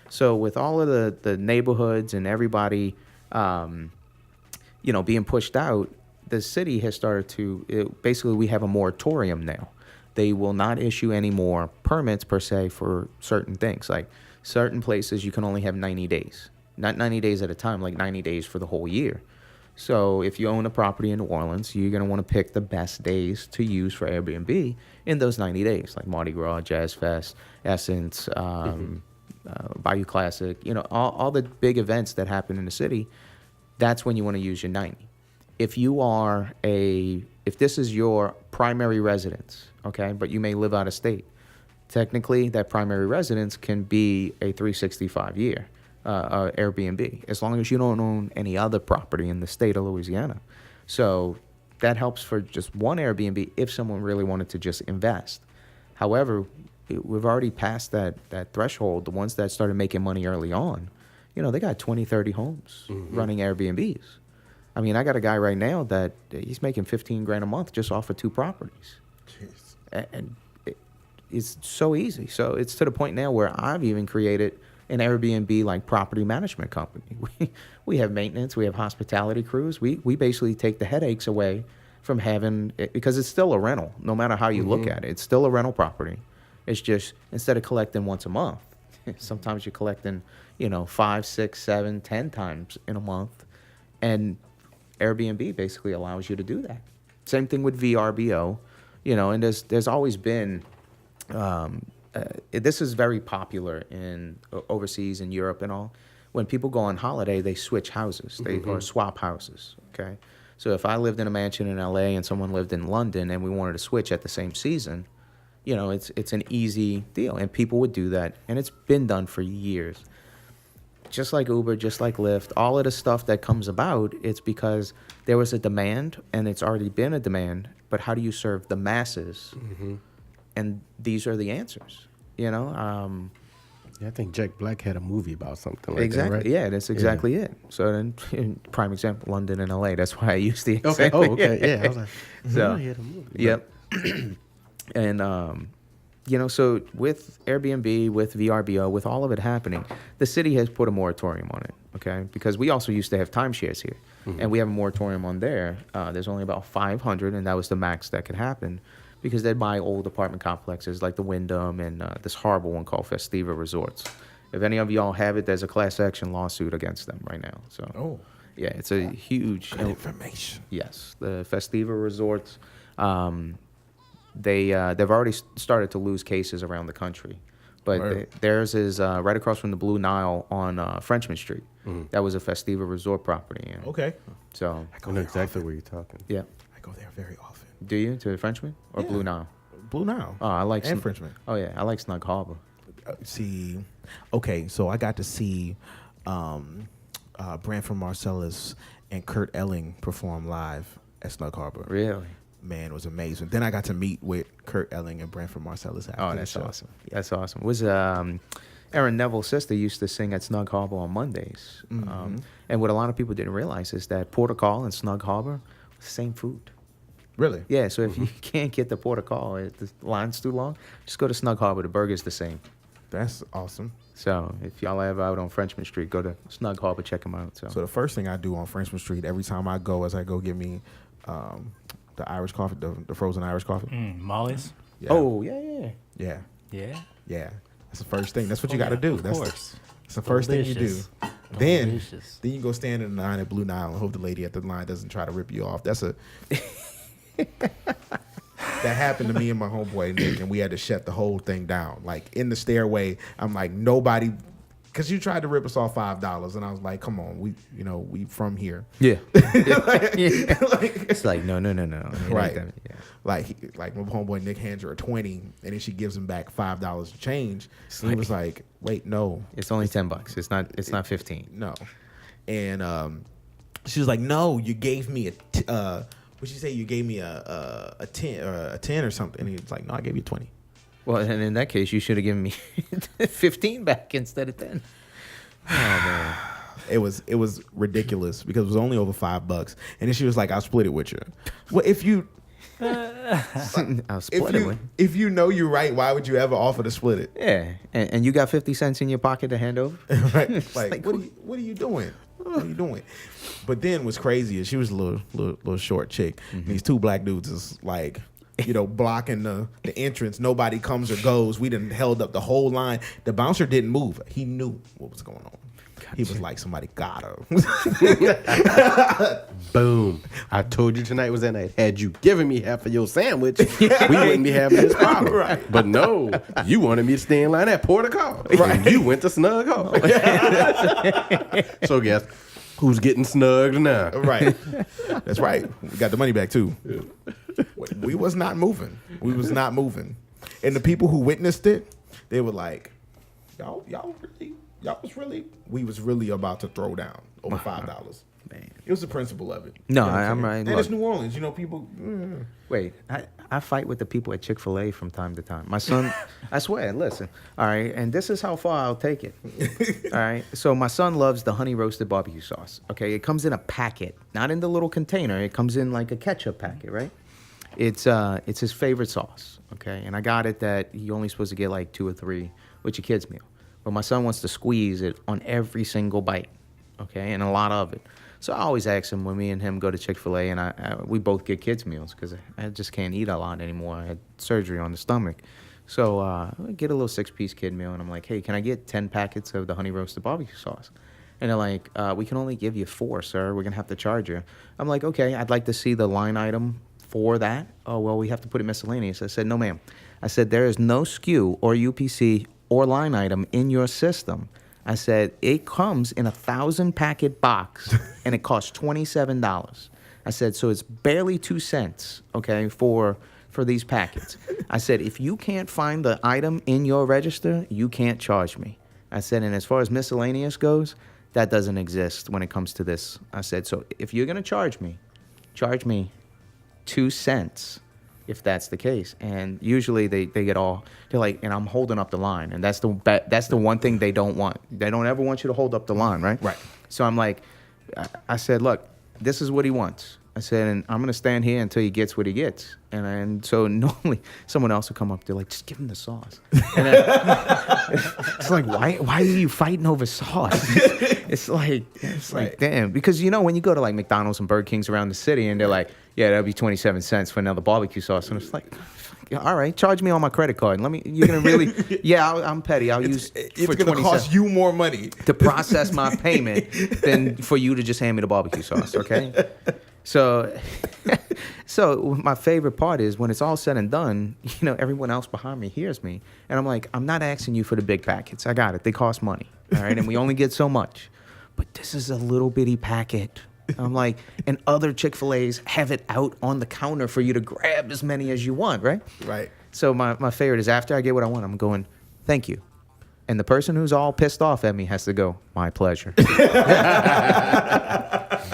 So with all of the neighborhoods and everybody, being pushed out, the city has started to, basically we have a moratorium now. They will not issue any more permits per se for certain things. Like certain places you can only have 90 days. Not 90 days at a time, like 90 days for the whole year. So if you own a property in New Orleans, you're going to want to pick the best days to use for Airbnb in those 90 days, like Mardi Gras, Jazz Fest, Essence, Bayou Classic, all the big events that happen in the city. That's when you want to use your 90. If this is your primary residence, okay, but you may live out of state, technically that primary residence can be a 365 year Airbnb, as long as you don't own any other property in the state of Louisiana. So that helps for just one Airbnb if someone really wanted to just invest. However, we've already passed that threshold. The ones that started making money early on, they got 20, 30 homes running Airbnbs. I mean, I got a guy right now that he's making $15,000 a month just off of 2 properties. Jeez. And it's so easy. So it's to the point now where I've even created an Airbnb like property management company. We have maintenance, we have hospitality crews. We basically take the headaches away from having it, because it's still a rental, no matter how you look at it. It's still a rental property. It's just instead of collecting once a month, sometimes you're collecting, 5, 6, 7, 10 times in a month. And Airbnb basically allows you to do that. Same thing with VRBO, and there's always been this is very popular in overseas in Europe and all. When people go on holiday, they switch houses, or swap houses. Okay, so if I lived in a mansion in LA and someone lived in London and we wanted to switch at the same season, it's an easy deal, and people would do that, and it's been done for years. Just like Uber, just like Lyft, all of the stuff that comes about, it's because there was a demand, and it's already been a demand. But how do you serve the masses? And these are the answers, Yeah, I think Jack Black had a movie about something like exactly. that, right? Yeah, that's exactly it. So then, prime example, London and LA. That's why I used the example. Okay. Oh, okay. Yeah, I was like, so, he had a movie. Yep. And so with Airbnb, with VRBO, with all of it happening, the city has put a moratorium on it. Okay, because we also used to have timeshares here, and we have a moratorium on there. There's only about 500, and that was the max that could happen, because they'd buy old apartment complexes like the Wyndham and this horrible one called Festiva Resorts. If any of y'all have it, there's a class action lawsuit against them right now. So, yeah, it's a huge information. Yes, the Festiva Resorts. They've already started to lose cases around the country But Word. theirs is right across from the Blue Nile on Frenchman Street. That was a Festiva resort property. And Okay. So, I know exactly where you're talking. yeah. I go there very often. Do you? To Frenchman or Yeah. Blue Nile? Blue Nile. Oh, I like and Frenchman. Oh, yeah. I like Snug Harbor. See, okay, so I got to see Branford Marcellus and Kurt Elling perform live at Snug Harbor. Really? Man, it was amazing. Then I got to meet with Kurt Elling and Branford Marcellus after Oh, the that's show. awesome. That's awesome. Was Aaron Neville's sister used to sing at Snug Harbor on Mondays. And what a lot of people didn't realize is that Porter Call and Snug Harbor, same food. Really? Yeah, so if you can't get the Porter Call, if the line's too long, just go to Snug Harbor. The burger's the same. That's awesome. So if y'all ever out on Frenchman Street, go to Snug Harbor, check them out. So So the first thing I do on Frenchman Street every time I go is I go get me the Irish coffee, the frozen Irish coffee. Molly's. Yeah. Oh, yeah. Yeah. Yeah. Yeah. That's the first thing. That's what you got to do. Of That's course. That's the first thing you do. Delicious. Then Delicious. you go stand in the line at Blue Nile and hope the lady at the line doesn't try to rip you off. That's a that happened to me and my homeboy Nick, and we had to shut the whole thing down. Like in the stairway, I'm like, nobody, because you tried to rip us off $5, and I was like, come on, we from here. Yeah. Like, It's like, no. It ain't right. that- yeah. Like my homeboy Nick hands her a 20, and then she gives him back $5 to change. And he was like, wait, no, It's only $10. It's not 15. no. And she was like, no, you gave me what'd she say? You gave me a 10 or a 10 or something. And he was like, no, I gave you 20. Well, and in that case, you should have given me 15 back instead of 10. Oh, man. It was ridiculous because it was only over $5. And then she was like, I'll split it with you. Well, if you I'll split it with. if you know you're right, why would you ever offer to split it? Yeah, and you got 50 cents in your pocket to hand over? Right? It's Like, like, what are you doing? What are you doing? But then what's crazy is she was a little short chick. And these two black dudes is like, blocking the entrance. Nobody comes or goes. We done held up the whole line. The bouncer didn't move. He knew what was going on. He was like, somebody got her. Boom. I told you tonight was that night. Had you given me half of your sandwich, we wouldn't be having this problem. Right. But no, you wanted me to stay in line at Porter Call. Right. And you went to Snug Hall. So guess who's getting snugged now? Right. That's right. We got the money back too. We was not moving. We was not moving. And the people who witnessed it, they were like, we was really about to throw down over $5. Man. It was the principle of it. No, You know what I'm saying? right. And Look. it's New Orleans. People. Wait, I fight with the people at Chick-fil-A from time to time. My son, I swear, listen, all right, and this is how far I'll take it. All right, so my son loves the honey roasted barbecue sauce. Okay, it comes in a packet, not in the little container. It comes in like a ketchup packet, right? It's his favorite sauce. Okay, and I got it that you're only supposed to get like 2 or 3 with your kids' meal, but my son wants to squeeze it on every single bite. Okay, and a lot of it. So I always ask him when me and him go to Chick-fil-A, and we both get kids' meals because I just can't eat a lot anymore. I had surgery on the stomach. So I get a little 6-piece kid meal, and I'm like, hey, can I get 10 packets of the honey roasted barbecue sauce? And they're like, we can only give you 4, sir. We're going to have to charge you. I'm like, okay, I'd like to see the line item for that. Oh, well, we have to put it miscellaneous. I said, no, ma'am. I said, there is no SKU or UPC or line item in your system. I said, it comes in a 1,000-packet box, and it costs $27. I said, so it's barely 2 cents, okay, for these packets. I said, if you can't find the item in your register, you can't charge me. I said, and as far as miscellaneous goes, that doesn't exist when it comes to this. I said, so if you're going to charge me 2 cents. If that's the case. And usually they're like, and I'm holding up the line. And that's the one thing they don't want. They don't ever want you to hold up the line, right? Right. So I'm like, I said, look, this is what he wants. I said, and I'm going to stand here until he gets what he gets. And so normally someone else will come up, they're like, just give him the sauce. And then, it's like, why are you fighting over sauce? It's like, Right. damn. Because, when you go to like McDonald's and Burger Kings around the city and they're like, yeah, that'll be 27 cents for another barbecue sauce. And it's like, all right, charge me on my credit card. You're going to really, yeah, I'm petty. It's going to cost you more money to process my payment than for you to just hand me the barbecue sauce, okay? So, so my favorite part is when it's all said and done, everyone else behind me hears me. And I'm like, I'm not asking you for the big packets. I got it. They cost money. All right. And we only get so much. But this is a little bitty packet. I'm like, and other Chick-fil-A's have it out on the counter for you to grab as many as you want. Right. Right. So my favorite is after I get what I want, I'm going, thank you. And the person who's all pissed off at me has to go, my pleasure.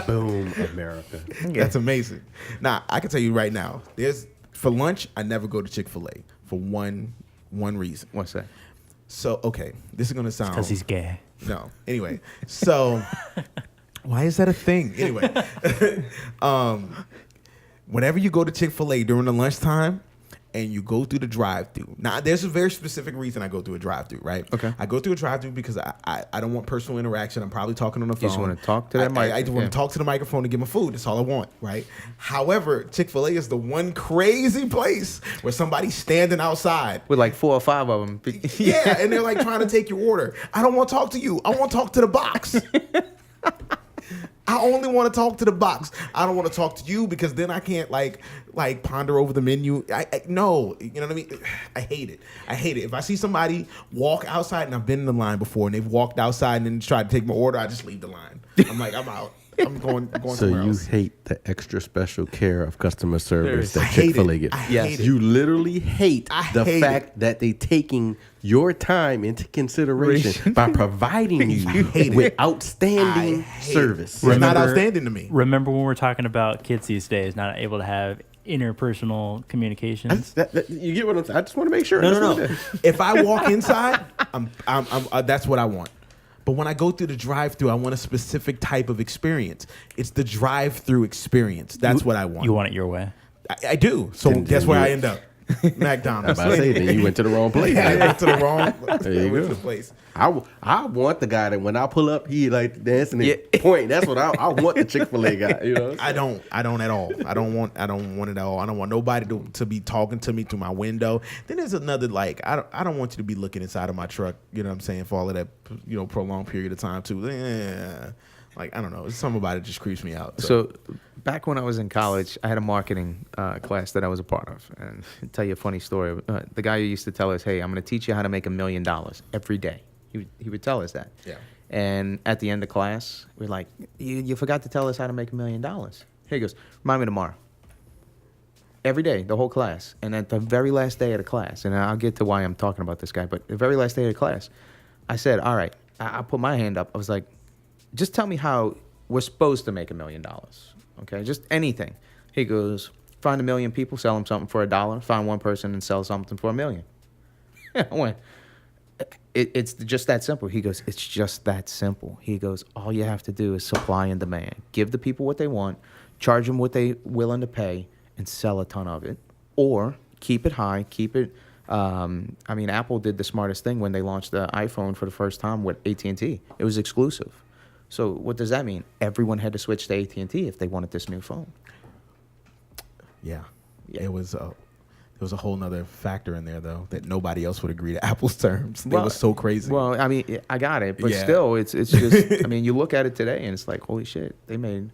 Boom, America. That's amazing. Now, I can tell you right now, for lunch, I never go to Chick-fil-A for one reason. What's that? So, okay, this is going to sound... Because he's gay. No. Anyway, so why is that a thing? Anyway, whenever you go to Chick-fil-A during the lunchtime, and you go through the drive-thru. Now, there's a very specific reason I go through a drive-thru, right? Okay. I go through a drive-thru because I don't want personal interaction. I'm probably talking on the phone. You just want to talk to that mic. I just want to talk to the microphone and get my food. That's all I want, right? However, Chick-fil-A is the one crazy place where somebody's standing outside. With like 4 or 5 of them. Yeah, and they're like trying to take your order. I don't want to talk to you. I want to talk to the box. I only want to talk to the box. I don't want to talk to you because then I can't like ponder over the menu. No, you know what I mean? I hate it. If I see somebody walk outside, and I've been in the line before, and they've walked outside and then tried to take my order, I just leave the line. I'm like, I'm out. I'm going So somewhere you else. hate the extra special care of customer service I that hate Chick-fil-A it. gets. I hate it. You literally hate the hate fact that they taking your time into consideration by providing you hate with it. outstanding I hate service. It's not Remember- outstanding to me. Remember when we're talking about kids these days not able to have interpersonal communications? You get what I'm saying? I just want to make sure. No. If I walk inside, I'm that's what I want. But when I go through the drive-thru, I want a specific type of experience. It's the drive-thru experience. That's what I want. You want it your way. I do. So Then guess where you- I end up? McDonald's. I say then you went to the wrong place. I went to the wrong There you I went go. to the place. I want the guy that when I pull up, he like dancing and Yeah. point. That's what I want. The Chick-fil-A guy. You know. I don't at all. I don't want it at all. I don't want nobody to be talking to me through my window. Then there's another I don't want you to be looking inside of my truck, you know what I'm saying, for all of that, prolonged period of time too. Like, I don't know. It's something about it just creeps me out. So back when I was in college, I had a marketing class that I was a part of. And I'll tell you a funny story. The guy who used to tell us, hey, I'm going to teach you how to make $1 million every day. He would tell us that. Yeah. And at the end of class, we're like, you forgot to tell us how to make $1 million. Here he goes, remind me tomorrow. Every day, the whole class. And at the very last day of the class, and I'll get to why I'm talking about this guy, but the very last day of the class, I said, all right, I put my hand up. I was like, just tell me how we're supposed to make $1 million. Okay, just anything. He goes, find 1 million people, sell them something for $1. Find one person and sell something for $1 million. I went, it's just that simple. He goes, it's just that simple. He goes, all you have to do is supply and demand. Give the people what they want, charge them what they're willing to pay, and sell a ton of it. Or keep it high, keep it. Apple did the smartest thing when they launched the iPhone for the first time with AT&T. It was exclusive. So what does that mean? Everyone had to switch to AT&T if they wanted this new phone. Yeah. It was there was a whole nother factor in there though that nobody else would agree to Apple's terms. They were so crazy. Well, I mean, I got it, but Yeah. still, it's just. I mean, you look at it today, and it's like, holy shit, they made.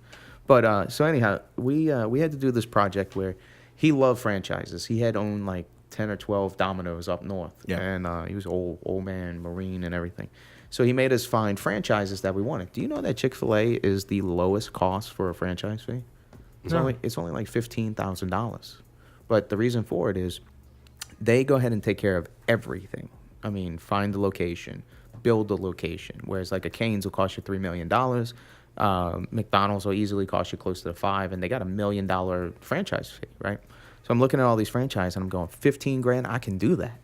But so anyhow, we had to do this project where he loved franchises. He had owned like 10 or 12 Domino's up north, Yeah. and he was old man, Marine, and everything. So he made us find franchises that we wanted. Do you know that Chick-fil-A is the lowest cost for a franchise fee? It's only like $15,000. But the reason for it is they go ahead and take care of everything. I mean, find the location, build the location. Whereas like a Cane's will cost you $3 million. McDonald's will easily cost you close to $5 million, and they got $1 million franchise fee, right? So I'm looking at all these franchises and I'm going, $15,000, I can do that.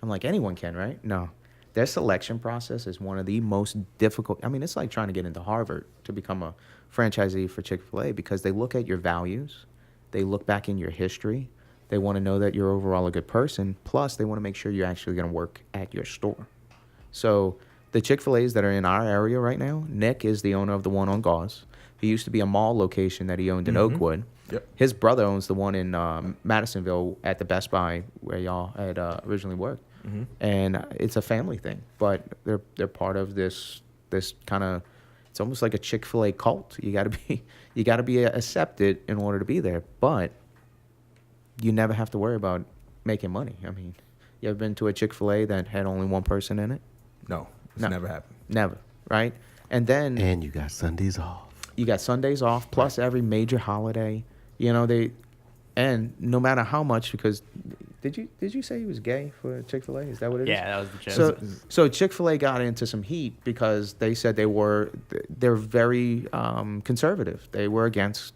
I'm like, anyone can, right? No. Their selection process is one of the most difficult. I mean, it's like trying to get into Harvard to become a franchisee for Chick-fil-A because they look at your values. They look back in your history. They want to know that you're overall a good person. Plus, they want to make sure you're actually going to work at your store. So the Chick-fil-A's that are in our area right now, Nick is the owner of the one on Gauze. He used to be a mall location that he owned in Oakwood. Yep. His brother owns the one in Madisonville at the Best Buy where y'all had originally worked. And it's a family thing, but they're part of this kind of, it's it's almost like a Chick-fil-A cult. You got to be accepted in order to be there. But you never have to worry about making money. I mean, you ever been to a Chick-fil-A that had only one person in it? No, it's never happened. Never, right? And you got Sundays off. You got Sundays off, plus every major holiday. You know, and no matter how much, because did you say he was gay for Chick-fil-A? Is that what it is? Yeah, that was the joke. So Chick-fil-A got into some heat because they said they're very conservative. They were against,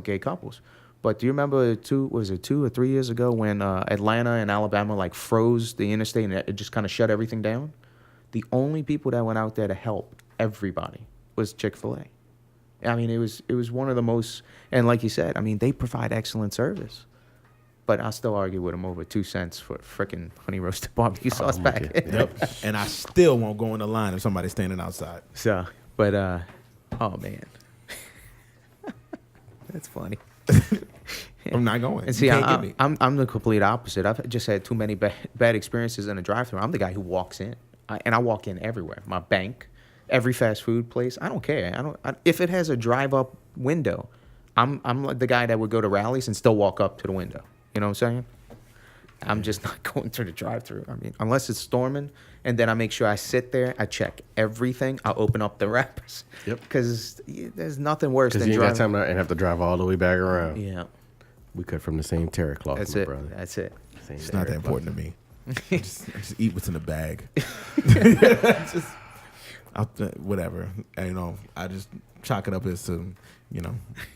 gay couples. But do you remember 2 or 3 years ago when Atlanta and Alabama like froze the interstate and it just kind of shut everything down? The only people that went out there to help everybody was Chick-fil-A. I mean, it was one of the most, and like you said, I mean, they provide excellent service. But I'll still argue with them over 2 cents for frickin' honey roasted barbecue sauce packet. Yep. And I still won't go in the line if somebody's standing outside. So, but oh man, that's funny. I'm not going. And see, I'm the complete opposite. I've just had too many bad experiences in a drive-thru. I'm the guy who walks in, and I walk in everywhere. My bank, every fast food place. I don't care. If it has a drive-up window, I'm like the guy that would go to rallies and still walk up to the window. You know what I'm saying? I'm just not going through the drive-thru. I mean, unless it's storming, and then I make sure I sit there. I check everything. I open up the wrappers. Yep. Because there's nothing worse than Because you ain't got driving. time and have to drive all the way back around. Yeah. We cut from the same terror cloth, That's my it. brother. That's it. Same It's not that terror important to me. I just eat what's in the bag. Whatever. And, I just chalk it up as to,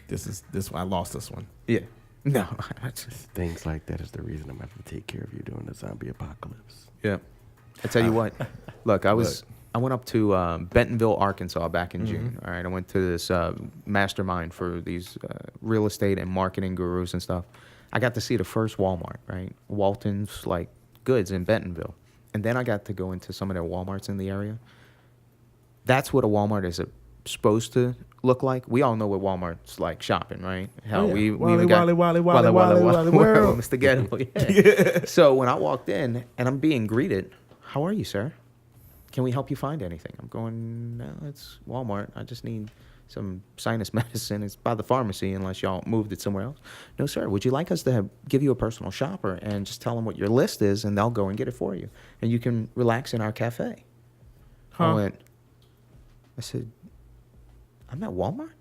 this. I lost this one. Yeah. No. Things like that is the reason I'm going to have to take care of you during the zombie apocalypse. Yeah. I tell you what. Look, I went up to Bentonville, Arkansas back in June. All right. I went to this mastermind for these real estate and marketing gurus and stuff. I got to see the first Walmart, right? Walton's like goods in Bentonville. And then I got to go into some of their Walmarts in the area. That's what a Walmart is supposed to look like. We all know what Walmart's like shopping, right? Hell, we even got Wally, World, Mr. Ghetto. Yeah. So when I walked in and I'm being greeted, how are you, sir? Can we help you find anything? I'm going, no, it's Walmart. I just need some sinus medicine. It's by the pharmacy unless y'all moved it somewhere else. No, sir. Would you like us to give you a personal shopper and just tell them what your list is and they'll go and get it for you? And you can relax in our cafe. I said, I'm at Walmart?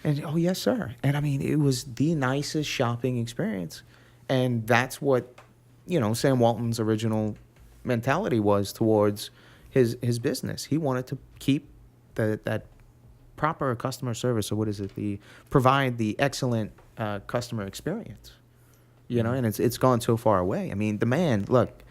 And, oh, yes, sir. And, I mean, it was the nicest shopping experience. And that's what, Sam Walton's original mentality was towards his business. He wanted to keep that proper customer service, or what is it? Provide the excellent customer experience. And it's gone so far away. I mean, the man, look,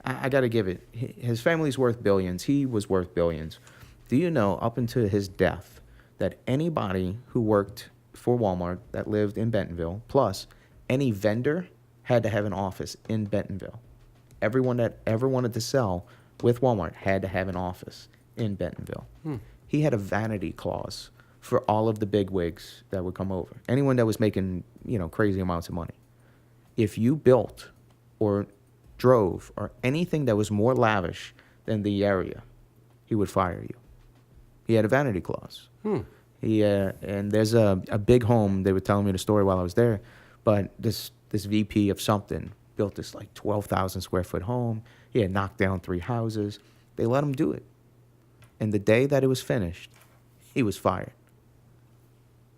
I got to give it. His family's worth billions. He was worth billions. Do you know, up until his death, that anybody who worked for Walmart that lived in Bentonville, plus any vendor, had to have an office in Bentonville? Everyone that ever wanted to sell with Walmart had to have an office in Bentonville. He had a vanity clause for all of the bigwigs that would come over. Anyone that was making, crazy amounts of money. If you built or drove or anything that was more lavish than the area, he would fire you. He had a vanity clause. And there's a big home. They were telling me the story while I was there, but this VP of something built this like 12,000 square foot home. He had knocked down 3 houses. They let him do it. And the day that it was finished, he was fired.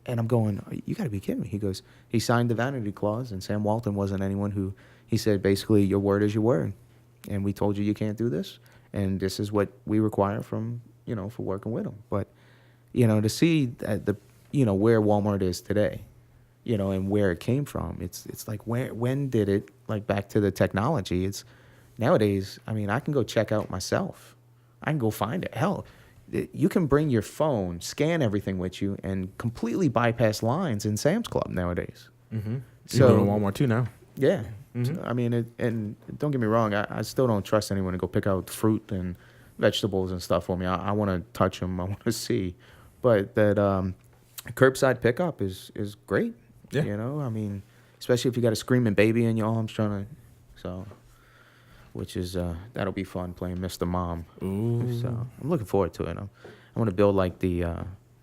And I'm going, you got to be kidding me. He goes, he signed the vanity clause, and Sam Walton wasn't anyone who, he said, basically, your word is your word. And we told you can't do this, and this is what we require from, for working with him. But, to see where Walmart is today, and where it came from, it's like, when did it, like back to the technology, it's nowadays, I mean, I can go check out myself. I can go find it. Hell, you can bring your phone, scan everything with you, and completely bypass lines in Sam's Club nowadays. Mm-hmm. So you go to Walmart too now. Yeah. Mm-hmm. So, I mean, and don't get me wrong, I still don't trust anyone to go pick out fruit and vegetables and stuff for me. I want to touch them. I want to see. But that curbside pickup is great. Yeah. I mean, especially if you got a screaming baby in your arms which is that'll be fun playing Mr. Mom. Ooh. So I'm looking forward to it. I want to build like the.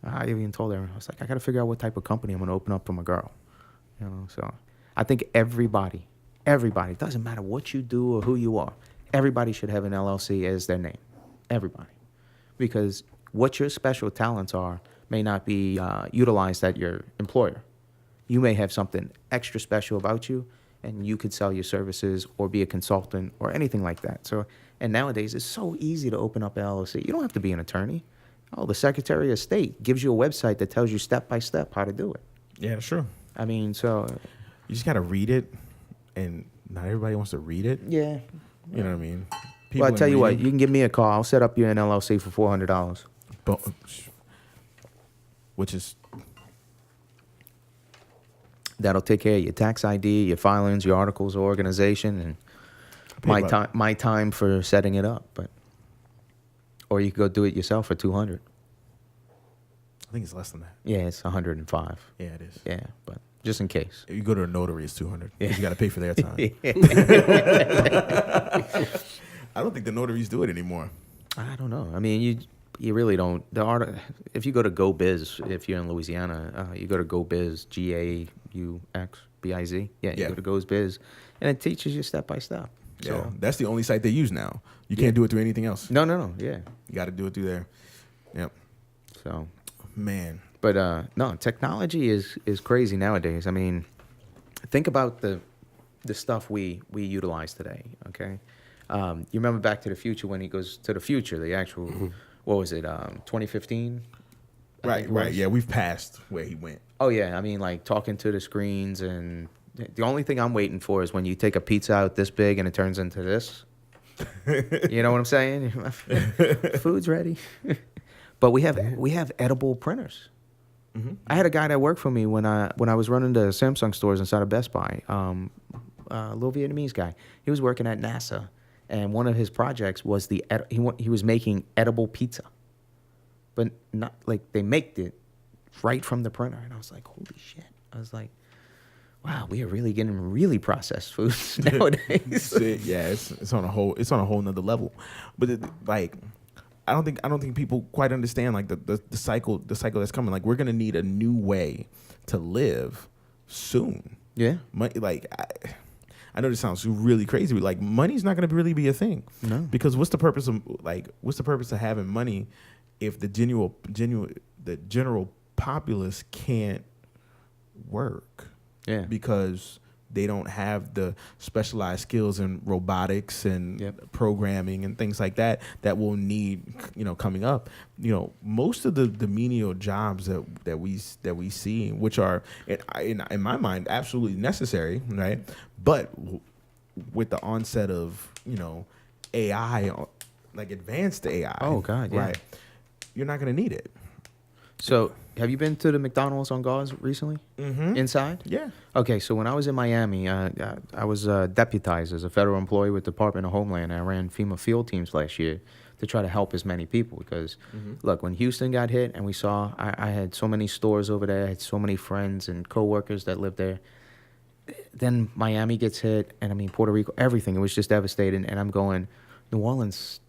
I even told her, I was like, I got to figure out what type of company I'm going to open up for my girl. You know, so I think everybody, it doesn't matter what you do or who you are, everybody should have an LLC as their name. Everybody. Because what your special talents are may not be utilized at your employer. You may have something extra special about you, and you could sell your services or be a consultant or anything like that. So, and nowadays it's so easy to open up an LLC. You don't have to be an attorney. Oh, the Secretary of State gives you a website that tells you step by step how to do it. Yeah, sure. I mean, so You just got to read it, and not everybody wants to read it. yeah. You know what I mean? Well, I in tell you what, reading- you can give me a call. I'll set up you an LLC for $400. Which is That'll take care of your tax ID, your filings, your articles of organization, and my time for setting it up. But or you could go do it yourself for $200. I think it's less than that. Yeah, it's $105. Yeah, it is. Yeah, but just in case. If you go to a notary, it's $200. You got to pay for their time. I don't think the notaries do it anymore. I don't know. I mean, you really don't. If you go to GoBiz, if you're in Louisiana, you go to GoBiz, GAUXBIZ. Yeah, you go to GoBiz, and it teaches you step by step. Yeah, So that's the only site they use now. You can't do it through anything else. no, yeah. You got to do it through there. Yep. So, Man. but no, technology is crazy nowadays. I mean, think about the stuff we utilize today. Okay, you remember Back to the Future when he goes to the future, the actual. What was it? 2015. Right. Yeah, we've passed where he went. Oh yeah, I mean like talking to the screens, and the only thing I'm waiting for is when you take a pizza out this big and it turns into this. You know what I'm saying? Food's ready. But we have edible printers. Mm-hmm. I had a guy that worked for me when I was running the Samsung stores inside of Best Buy. A little Vietnamese guy. He was working at NASA, and one of his projects was he was making edible pizza, but not like they make it right from the printer. And I was like, holy shit! I was like, wow, we are really getting really processed foods nowadays. Yeah, it's on a whole nother level. But I don't think people quite understand like the cycle that's coming. Like we're gonna need a new way to live soon. Yeah. I know this sounds really crazy, but like money's not gonna really be a thing. No. Because what's the purpose of having money if the general populace can't work? Yeah. Because they don't have the specialized skills in robotics and programming and things like that we'll need, coming up. Most of the menial jobs that we see, which are in my mind absolutely necessary, right? But with the onset of AI, like advanced AI, Oh, God, yeah. right? You're not gonna need it. So, have you been to the McDonald's on Gauze recently? Mm-hmm. Inside? Yeah. Okay, so when I was in Miami, I was deputized as a federal employee with the Department of Homeland. I ran FEMA field teams last year to try to help as many people because, look, when Houston got hit and we saw, I had so many stores over there, I had so many friends and coworkers that lived there. Then Miami gets hit, and I mean, Puerto Rico, everything. It was just devastating, and I'm going, New Orleans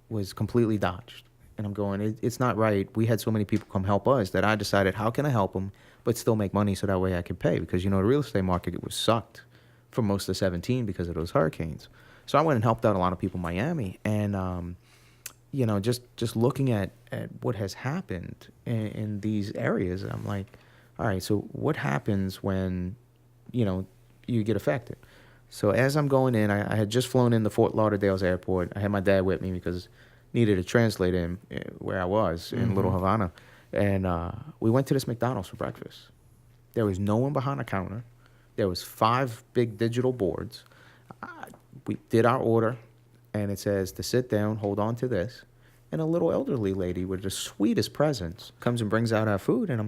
was completely dodged. And I'm going, it's not right. We had so many people come help us that I decided, how can I help them, but still make money so that way I could pay? Because, the real estate market was sucked for most of 17 because of those hurricanes. So I went and helped out a lot of people in Miami. And, just looking at what has happened in these areas, I'm like, all right, so what happens when, you get affected? So as I'm going in, I had just flown into Fort Lauderdale's airport. I had my dad with me because needed a translator in where I was in Little Havana. And we went to this McDonald's for breakfast. There was no one behind the counter. There was 5 big digital boards. We did our order, and it says to sit down, hold on to this. And a little elderly lady with the sweetest presence comes and brings out our food, and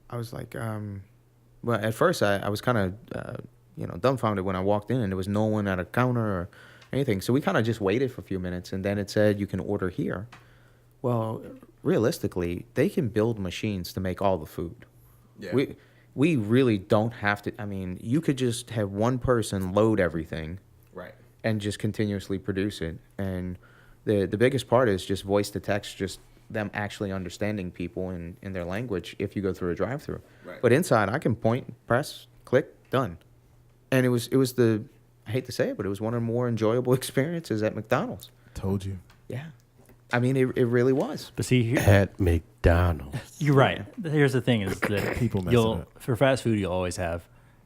I was like, well, at first I was kind of, dumbfounded when I walked in, and there was no one at a counter or anything. So we kind of just waited for a few minutes, and then it said you can order here. Well, realistically, they can build machines to make all the food. Yeah. We really don't have to. I mean, you could just have one person load everything, right, and just continuously produce it. And the biggest part is just voice to text, just them actually understanding people in their language if you go through a drive-through. Right. But inside, I can point, press, click, done. And it was I hate to say it, but it was one of the more enjoyable experiences at McDonald's. Told you. Yeah. I mean, it really was. But see, At McDonald's. you're right. Here's the thing: is that People messing you'll up. for fast food, you'll always have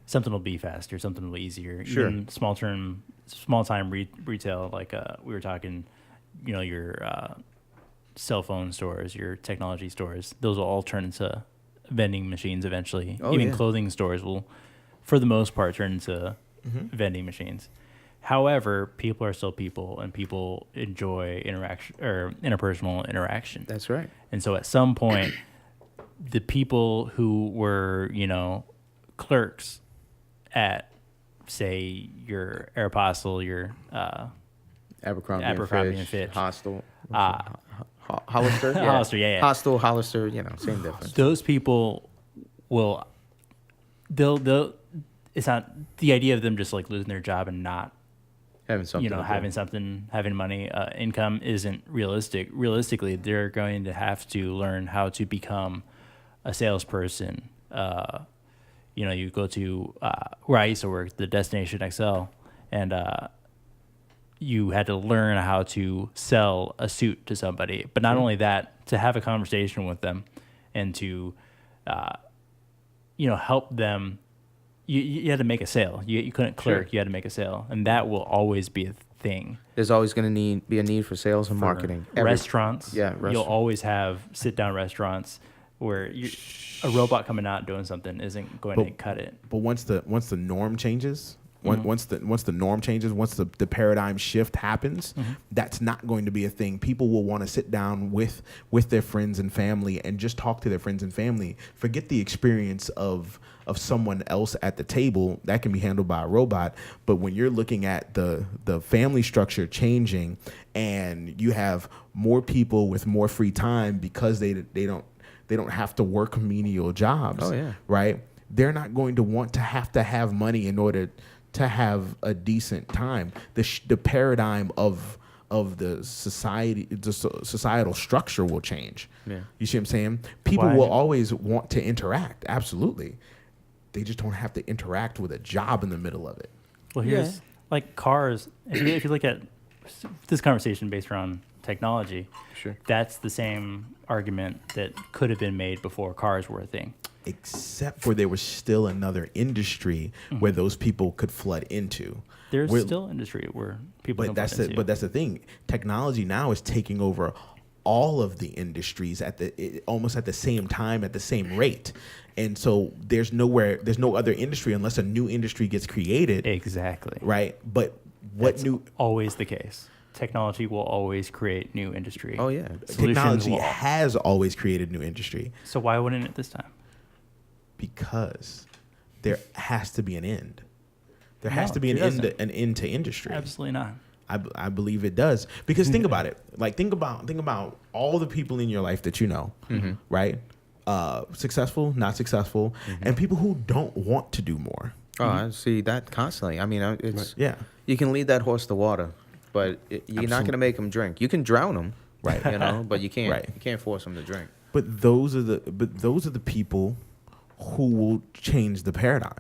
something will be faster, something will be easier. Sure. Even small time retail, like we were talking, your cell phone stores, your technology stores, those will all turn into vending machines eventually. Oh, Even yeah. clothing stores will, for the most part, turn into vending machines. However, people are still people, and people enjoy interaction or interpersonal interaction. That's right. And so at some point, the people who were, clerks at, say, your Aeropostale, your Abercrombie, Abercrombie and Fitch. and Fitch. Hostel. Hollister? Yeah. Hollister, yeah. Hostel, Hollister, same difference. those people will, they'll, it's not the idea of them just like losing their job and not, Having something. to do. having money, income isn't realistic. Realistically, they're going to have to learn how to become a salesperson. You go to where I used to work, the Destination XL, and you had to learn how to sell a suit to somebody. But not only that, to have a conversation with them and to, help them. You had to make a sale. You couldn't clerk. Sure. You had to make a sale, and that will always be a thing. There's always going to be a need for sales and marketing. Restaurants. Yeah, You'll always have sit-down restaurants where a robot coming out doing something isn't going to cut it. But once the norm changes, once the norm changes, once the paradigm shift happens, that's not going to be a thing. People will want to sit down with their friends and family and just talk to their friends and family. Forget the experience of someone else at the table. That can be handled by a robot. But when you're looking at the family structure changing, and you have more people with more free time because they don't have to work menial jobs. Oh, yeah. Right? They're not going to want to have money in order to have a decent time. The paradigm of the societal structure will change. Yeah. You see what I'm saying? People Why? will always want to interact. Absolutely. They just don't have to interact with a job in the middle of it. Well, here's like cars. If you look at this conversation based around technology, Sure. that's the same argument that could have been made before cars were a thing. Except for there was still another industry where those people could flood into. There's still industry where people can flood into. But that's the thing. Technology now is taking over all of the industries almost at the same time, at the same rate. And so there's no other industry unless a new industry gets created. Exactly. Right. But That's always the case. Technology will always create new industry. Oh, yeah. Solutions technology will- has always created new industry So why wouldn't it this time? because there has to be an end. There has No, to be it doesn't. an end to industry. Absolutely not. I believe it does, because think about it. Like think about all the people in your life that you know, right? Successful, not successful, and people who don't want to do more. Oh, I see that constantly. I mean, it's Yeah, you can lead that horse to water, but you're not Absolutely. going to make him drink. You can drown him, right. but you can't. Right. You can't force him to drink. But those are the people who will change the paradigm.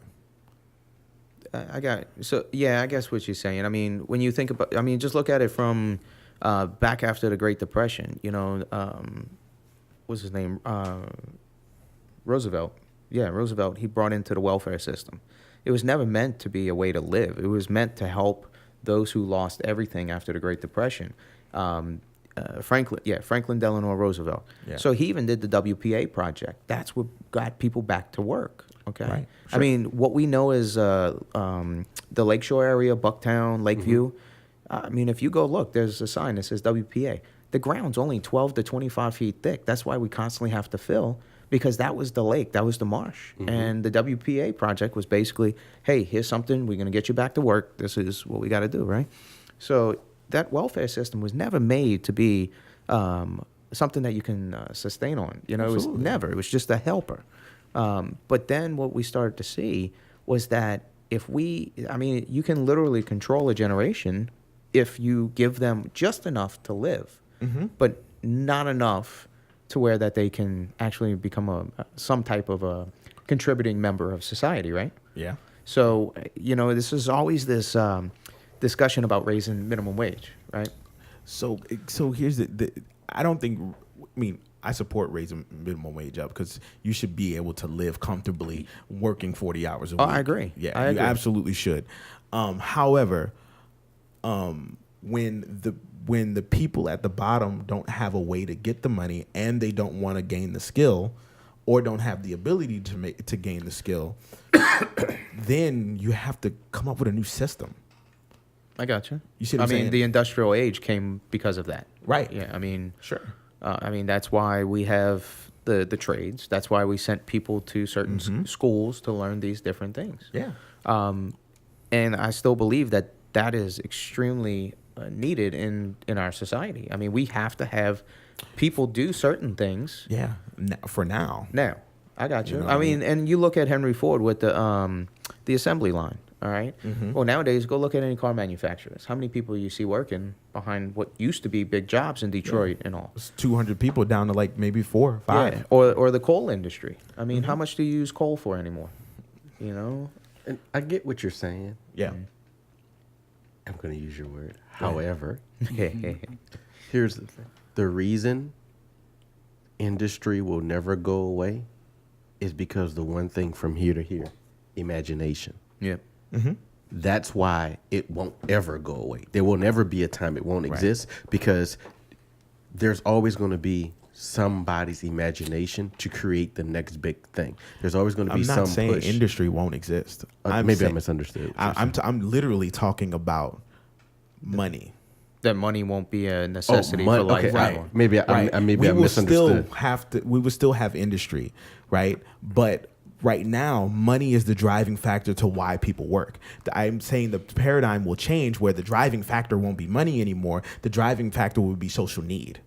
I guess what you're saying. I mean, when you think about, just look at it from back after the Great Depression. What's his name? Roosevelt. Yeah, Roosevelt. He brought into the welfare system. It was never meant to be a way to live. It was meant to help those who lost everything after the Great Depression. Franklin Delano Roosevelt. Yeah. So he even did the WPA project. That's what got people back to work. Okay. Right. I mean, what we know is the Lakeshore area, Bucktown, Lakeview. I mean, if you go look, there's a sign that says WPA. The ground's only 12 to 25 feet thick. That's why we constantly have to fill, because that was the lake, that was the marsh. And the WPA project was basically, hey, here's something, we're going to get you back to work. This is what we got to do, right? So that welfare system was never made to be something that you can sustain on. It was never. It was just a helper. But then what we started to see was that you can literally control a generation if you give them just enough to live, but not enough to where that they can actually become some type of a contributing member of society, right? Yeah. So, this is always this discussion about raising minimum wage, right? So here's I support raising minimum wage up because you should be able to live comfortably working 40 hours a week. I agree. Yeah, I you agree. absolutely should. However, when the people at the bottom don't have a way to get the money and they don't want to gain the skill or don't have the ability to gain the skill, then you have to come up with a new system. I got you. You see what I'm saying? The industrial age came because of that. Right. Yeah, Sure. that's why we have the trades. That's why we sent people to certain schools to learn these different things. Yeah. And I still believe that is extremely needed in our society. We have to have people do certain things. Yeah. For now. Now, I got you. You know what I mean? And you look at Henry Ford with the assembly line. All right. Well, nowadays, go look at any car manufacturers. How many people you see working behind what used to be big jobs in Detroit and all? It's 200 people down to like maybe 4 or 5. Yeah. Or the coal industry. How much do you use coal for anymore? And I get what you're saying. Yeah. I'm going to use your word. However, Mm-hmm. here's the thing. The reason industry will never go away is because the one thing from here to here, imagination. Yeah. That's why it won't ever go away. There will never be a time it won't exist because there's always going to be somebody's imagination to create the next big thing. There's always going to be I'm some not saying push. industry won't exist. Maybe I misunderstood. I'm literally talking about money. That money won't be a necessity for life. Okay, anymore. maybe I misunderstood. We will still have industry, right? But right now, money is the driving factor to why people work. I'm saying the paradigm will change where the driving factor won't be money anymore. The driving factor will be social need.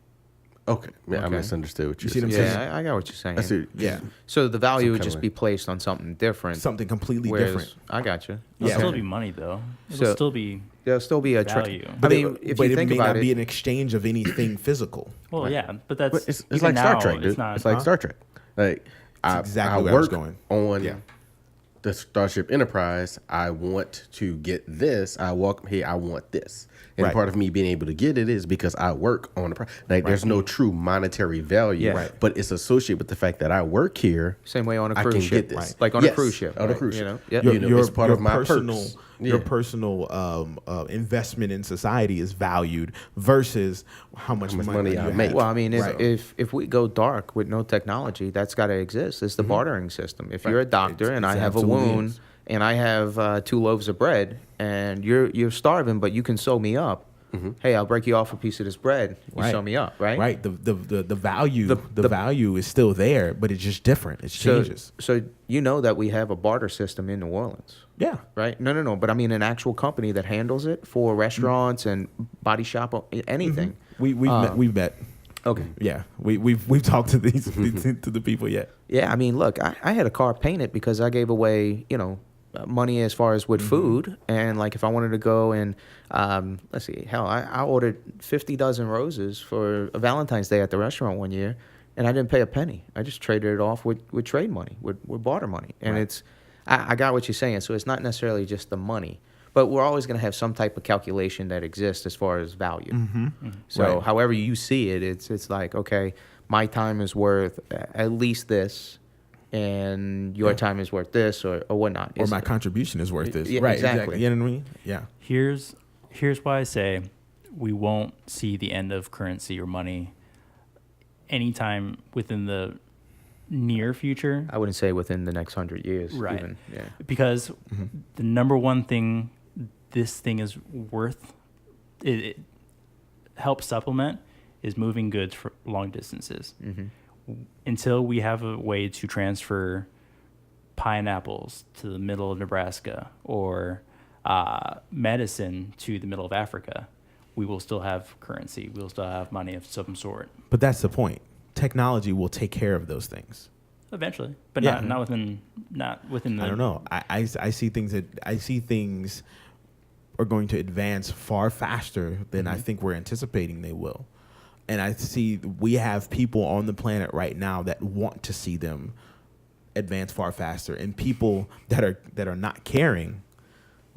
Okay. Yeah, I Okay. misunderstood what you see what I'm said. saying? I got what you're saying. I see. Yeah. So the value would kinda just be placed on something different. Something completely whereas- different. I got you. It'll Yeah. still be money though. It'll So- still be There'll still be a value. I mean, if but you think it may about not be it, an exchange of anything physical. well, yeah, but that's But it's even like Star now, Trek, dude. It's not. It's like Star Trek. Like exactly I where I was work going. on Yeah. the Starship Enterprise. I want to get this. I want this. And Right. part of me being able to get it is because I work on the there's no true monetary value, Yeah. Right. but it's associated with the fact that I work here. same way on a I cruise can ship, get this. like on Yes, a cruise ship, on a right, cruise you ship. know? Yep. It's part of my personal, perks. your Yeah. personal investment in society is valued versus how much money I you make. have. Well, I mean, Right. if we go dark with no technology, that's got to exist. It's the bartering system. If you're a doctor and I it have a absolutely wound is. and I have 2 loaves of bread and you're starving, but you can sew me up. Hey, I'll break you off a piece of this bread. You Right. sew me up, right? Right. The value The- value is still there, but it's just different. It So, changes. so you know that we have a barter system in New Orleans. Yeah. Right? No. But I mean, an actual company that handles it for restaurants and body shop, anything. We've met. Okay. Yeah. We've talked to these to the people yet. Yeah, I mean, look, I had a car painted because I gave away, money as far as with food. And like if I wanted to go and, let's see, hell, I ordered 50 dozen roses for a Valentine's Day at the restaurant one year. And I didn't pay a penny. I just traded it off with trade money, with barter money. And Right. I got what you're saying. So it's not necessarily just the money. But we're always going to have some type of calculation that exists as far as value. So Right. however you see it, it's like, okay, my time is worth at least this, and your time is worth this, or whatnot. Or It's- my contribution is worth this. Yeah, Right. exactly. You know what I mean? Yeah. Here's why I say we won't see the end of currency or money anytime within the near future. I wouldn't say within the next 100 years. Right. Even. Yeah. Because the number one thing this thing is worth, it helps supplement, is moving goods for long distances. Until we have a way to transfer pineapples to the middle of Nebraska or medicine to the middle of Africa, we will still have currency. We'll still have money of some sort. But that's the point. Technology will take care of those things. Eventually, but Yeah. not within the. I don't know. I see things are going to advance far faster than I think we're anticipating they will. And I see we have people on the planet right now that want to see them advance far faster, and people that are not caring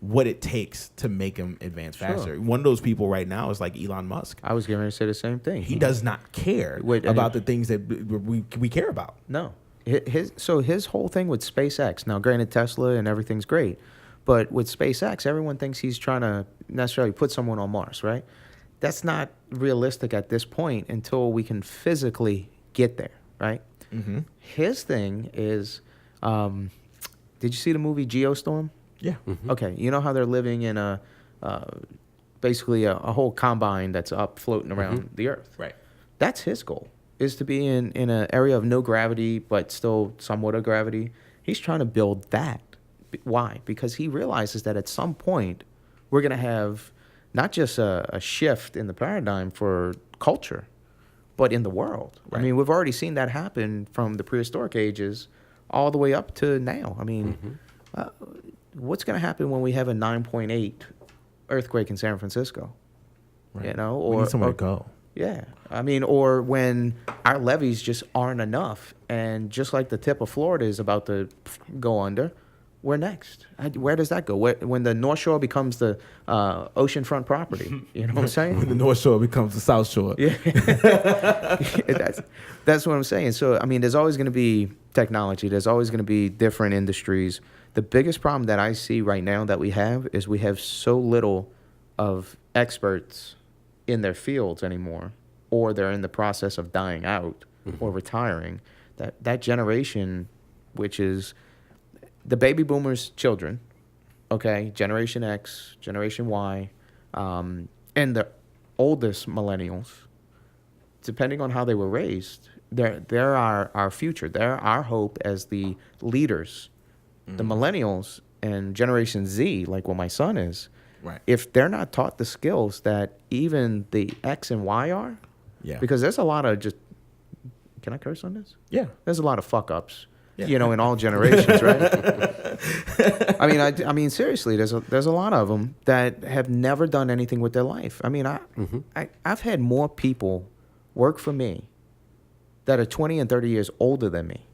what it takes to make them advance faster. One of those people right now is like Elon Musk. I was going to say the same thing. He does not care about the things that we care about. No. His whole thing with SpaceX, now granted Tesla and everything's great, but with SpaceX, everyone thinks he's trying to necessarily put someone on Mars, right? That's not realistic at this point until we can physically get there, right? Mm-hmm. His thing is, did you see the movie Geostorm? Yeah. Mm-hmm. Okay, you know how they're living in basically a whole combine that's up floating around the Earth? Right. That's his goal, is to be in an area of no gravity, but still somewhat of gravity. He's trying to build that. Why? Because he realizes that at some point we're going to have not just a shift in the paradigm for culture, but in the world. Right. I mean, we've already seen that happen from the prehistoric ages all the way up to now. I mean, what's going to happen when we have a 9.8 earthquake in San Francisco? Right. You know, we need somewhere to go. Yeah. I mean, or when our levees just aren't enough, and just like the tip of Florida is about to go under, we're next. Where does that go? When the North Shore becomes the oceanfront property, you know what I'm saying? When the North Shore becomes the South Shore. Yeah. That's what I'm saying. So, I mean, there's always going to be technology. There's always going to be different industries. The biggest problem that I see right now that we have is we have so little of experts in their fields anymore, or they're in the process of dying out or retiring. That generation, which is the baby boomers' children, okay, Generation X, Generation Y, and the oldest millennials, depending on how they were raised, they're our future. They're our hope as the leaders. The millennials and Generation Z, like what my son is, right, if they're not taught the skills that even the X and Y are, because there's a lot of just, can I curse on this? Yeah. There's a lot of fuck-ups. You know, in all generations, right? I mean, seriously, there's a lot of them that have never done anything with their life. I mean, I've had more people work for me that are 20 and 30 years older than me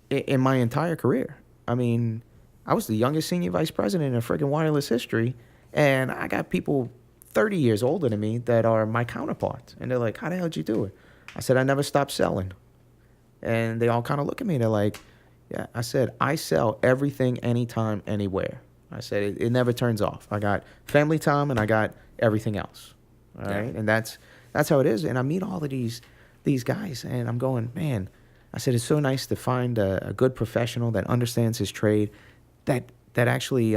in my entire career. I mean, I was the youngest senior vice president in friggin' wireless history, and I got people 30 years older than me that are my counterparts, and they're like, "How the hell did you do it?" I said, "I never stopped selling." And they all kind of look at me. They're like, yeah. I said, I sell everything, anytime, anywhere. I said, it never turns off. I got family time and I got everything else. All right. And that's how it is. And I meet all of these guys and I'm going, man, I said, it's so nice to find a good professional that understands his trade, that actually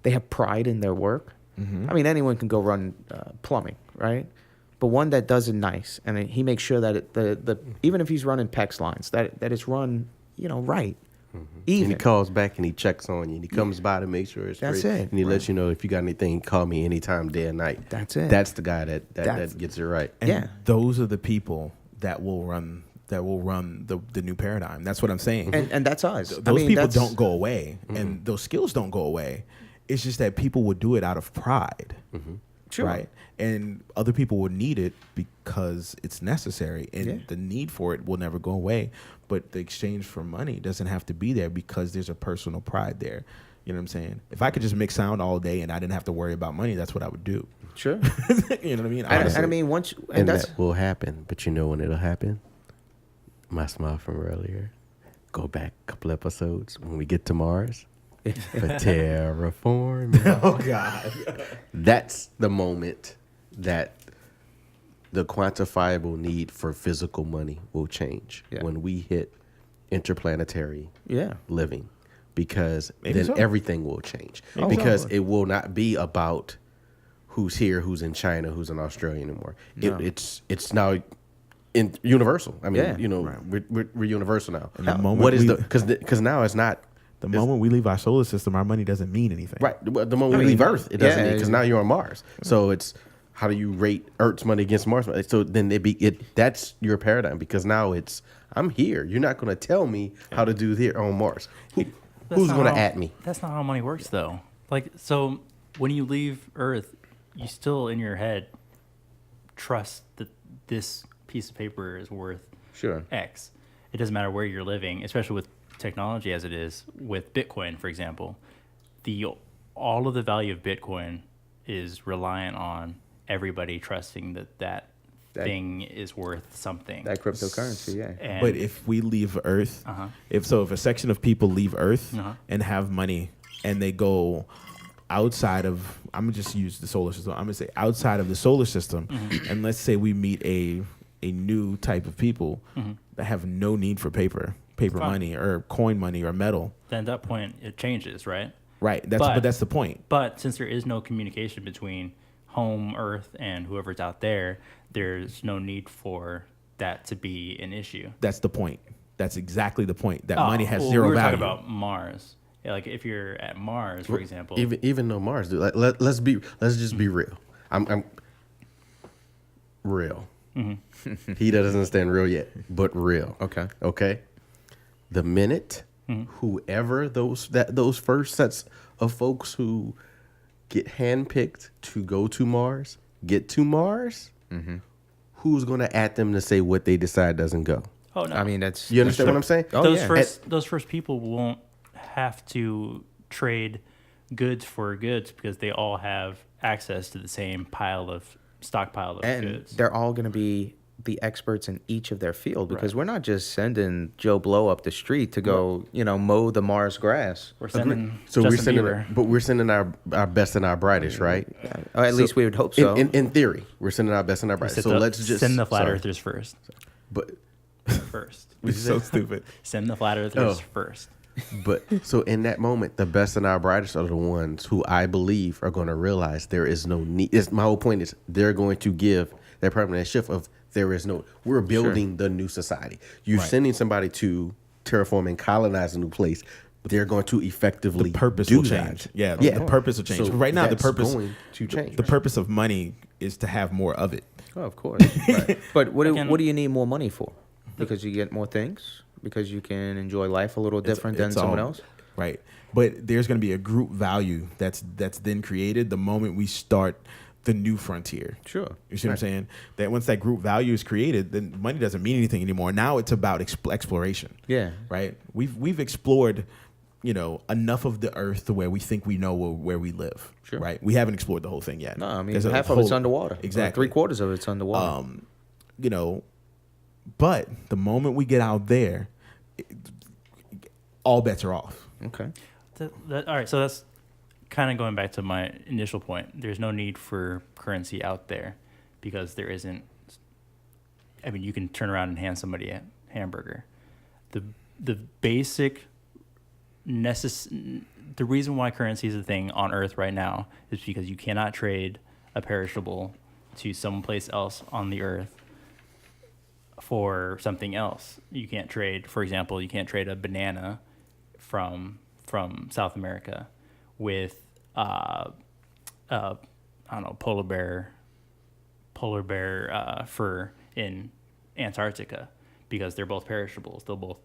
they have pride in their work. Mm-hmm. I mean, anyone can go run plumbing, right? But one that does it nice, and he makes sure that the even if he's running PEX lines, that it's run, you know, right. Mm-hmm. Even. And he calls back and he checks on you, and he comes by to make sure it's that's straight. it. And he lets you know if you got anything, call me anytime, day and night. That's it. That's the guy that gets it right. And those are the people that will run the new paradigm. That's what I'm saying. And that's us. Those people don't go away, and those skills don't go away. It's just that people will do it out of pride. Mm-hmm. Sure. Right. And other people will need it because it's necessary, and the need for it will never go away. But the exchange for money doesn't have to be there because there's a personal pride there. You know what I'm saying? If I could just make sound all day and I didn't have to worry about money, that's what I would do. Sure. You know what I mean? And I mean, and that will happen. But you know when it'll happen? My smile from earlier. Go back a couple episodes when we get to Mars. For terraforming. Oh God. That's the moment that the quantifiable need for physical money will change when we hit interplanetary living, because then everything will change. Because it will not be about who's here, who's in China, who's in Australia anymore. No. It's now universal. I mean, you know, we're universal now. And the moment because now it's not. The moment we leave our solar system, our money doesn't mean anything. Right. The moment we leave Earth, it doesn't mean, because now you're on Mars. So it's how do you rate Earth's money against Mars money? So then that's your paradigm, because now it's I'm here. You're not going to tell me how to do here on Mars. Who's going to at me? That's not how money works, though. Like, so when you leave Earth, you still in your head trust that this piece of paper is worth Sure. X. It doesn't matter where you're living, especially with technology as it is with Bitcoin, for example. All of the value of Bitcoin is reliant on everybody trusting that thing is worth something. That cryptocurrency, yeah. And, But if we leave Earth, if a section of people leave Earth and have money and they go outside of, I'm gonna just use the solar system. I'm gonna say outside of the solar system, and let's say we meet a new type of people that have no need for paper money or coin money or metal. then at that point, it changes, right? Right. But that's the point. But since there is no communication between home Earth and whoever's out there, there's no need for that to be an issue. That's the point. That's exactly the point. That money has we zero were value. talking about Mars. Yeah, like if you're at Mars, for example. Even though Mars, dude, let's just be real. I'm real. He doesn't understand real yet, but real. Okay. The minute whoever those first sets of folks who get handpicked to go to Mars get to Mars, who's going to at them to say what they decide doesn't go? Oh no, I mean, that's... You understand what I'm saying? Oh, those first people won't have to trade goods for goods because they all have access to the same stockpile of and goods. they're all going to be the experts in each of their field, because we're not just sending Joe Blow up the street to go, mow the Mars grass. We're sending So Justin Bieber. we're sending our best and our brightest, right? Or at least we would hope so. In theory, we're sending our best and our brightest. So let's just send the flat earthers first. But It's so stupid. Send the flat earthers first. But so in that moment, the best and our brightest are the ones who I believe are going to realize there is no need. My whole point is they're going to give that permanent shift of we're building the new society. You're sending somebody to terraform and colonize a new place. They're going to effectively The purpose do will that. change. Yeah, the purpose will change. So Right now, the that's purpose going to change. The purpose of money is to have more of it. Oh, of course. Right. But what Again- do you need more money for? Because you get more things? Because you can enjoy life a little different than someone else? Right. But there's going to be a group value that's then created the moment we start the new frontier. Sure. You see what I'm saying? That once that group value is created, then money doesn't mean anything anymore. Now it's about exploration. Yeah. Right? We've explored, enough of the earth to where we think we know where we live. Sure. Right? We haven't explored the whole thing yet. No, I mean, There's a half of it's underwater. Exactly. 3/4 of it's underwater. But the moment we get out there, all bets are off. Okay. All right, so that's kind of going back to my initial point. There's no need for currency out there because there isn't. I mean, you can turn around and hand somebody a hamburger. The basic the reason why currency is a thing on Earth right now is because you cannot trade a perishable to someplace else on the Earth for something else. You can't trade, for example, you can't trade a banana from South America with I don't know, polar bear fur in Antarctica because they're both perishables. They'll both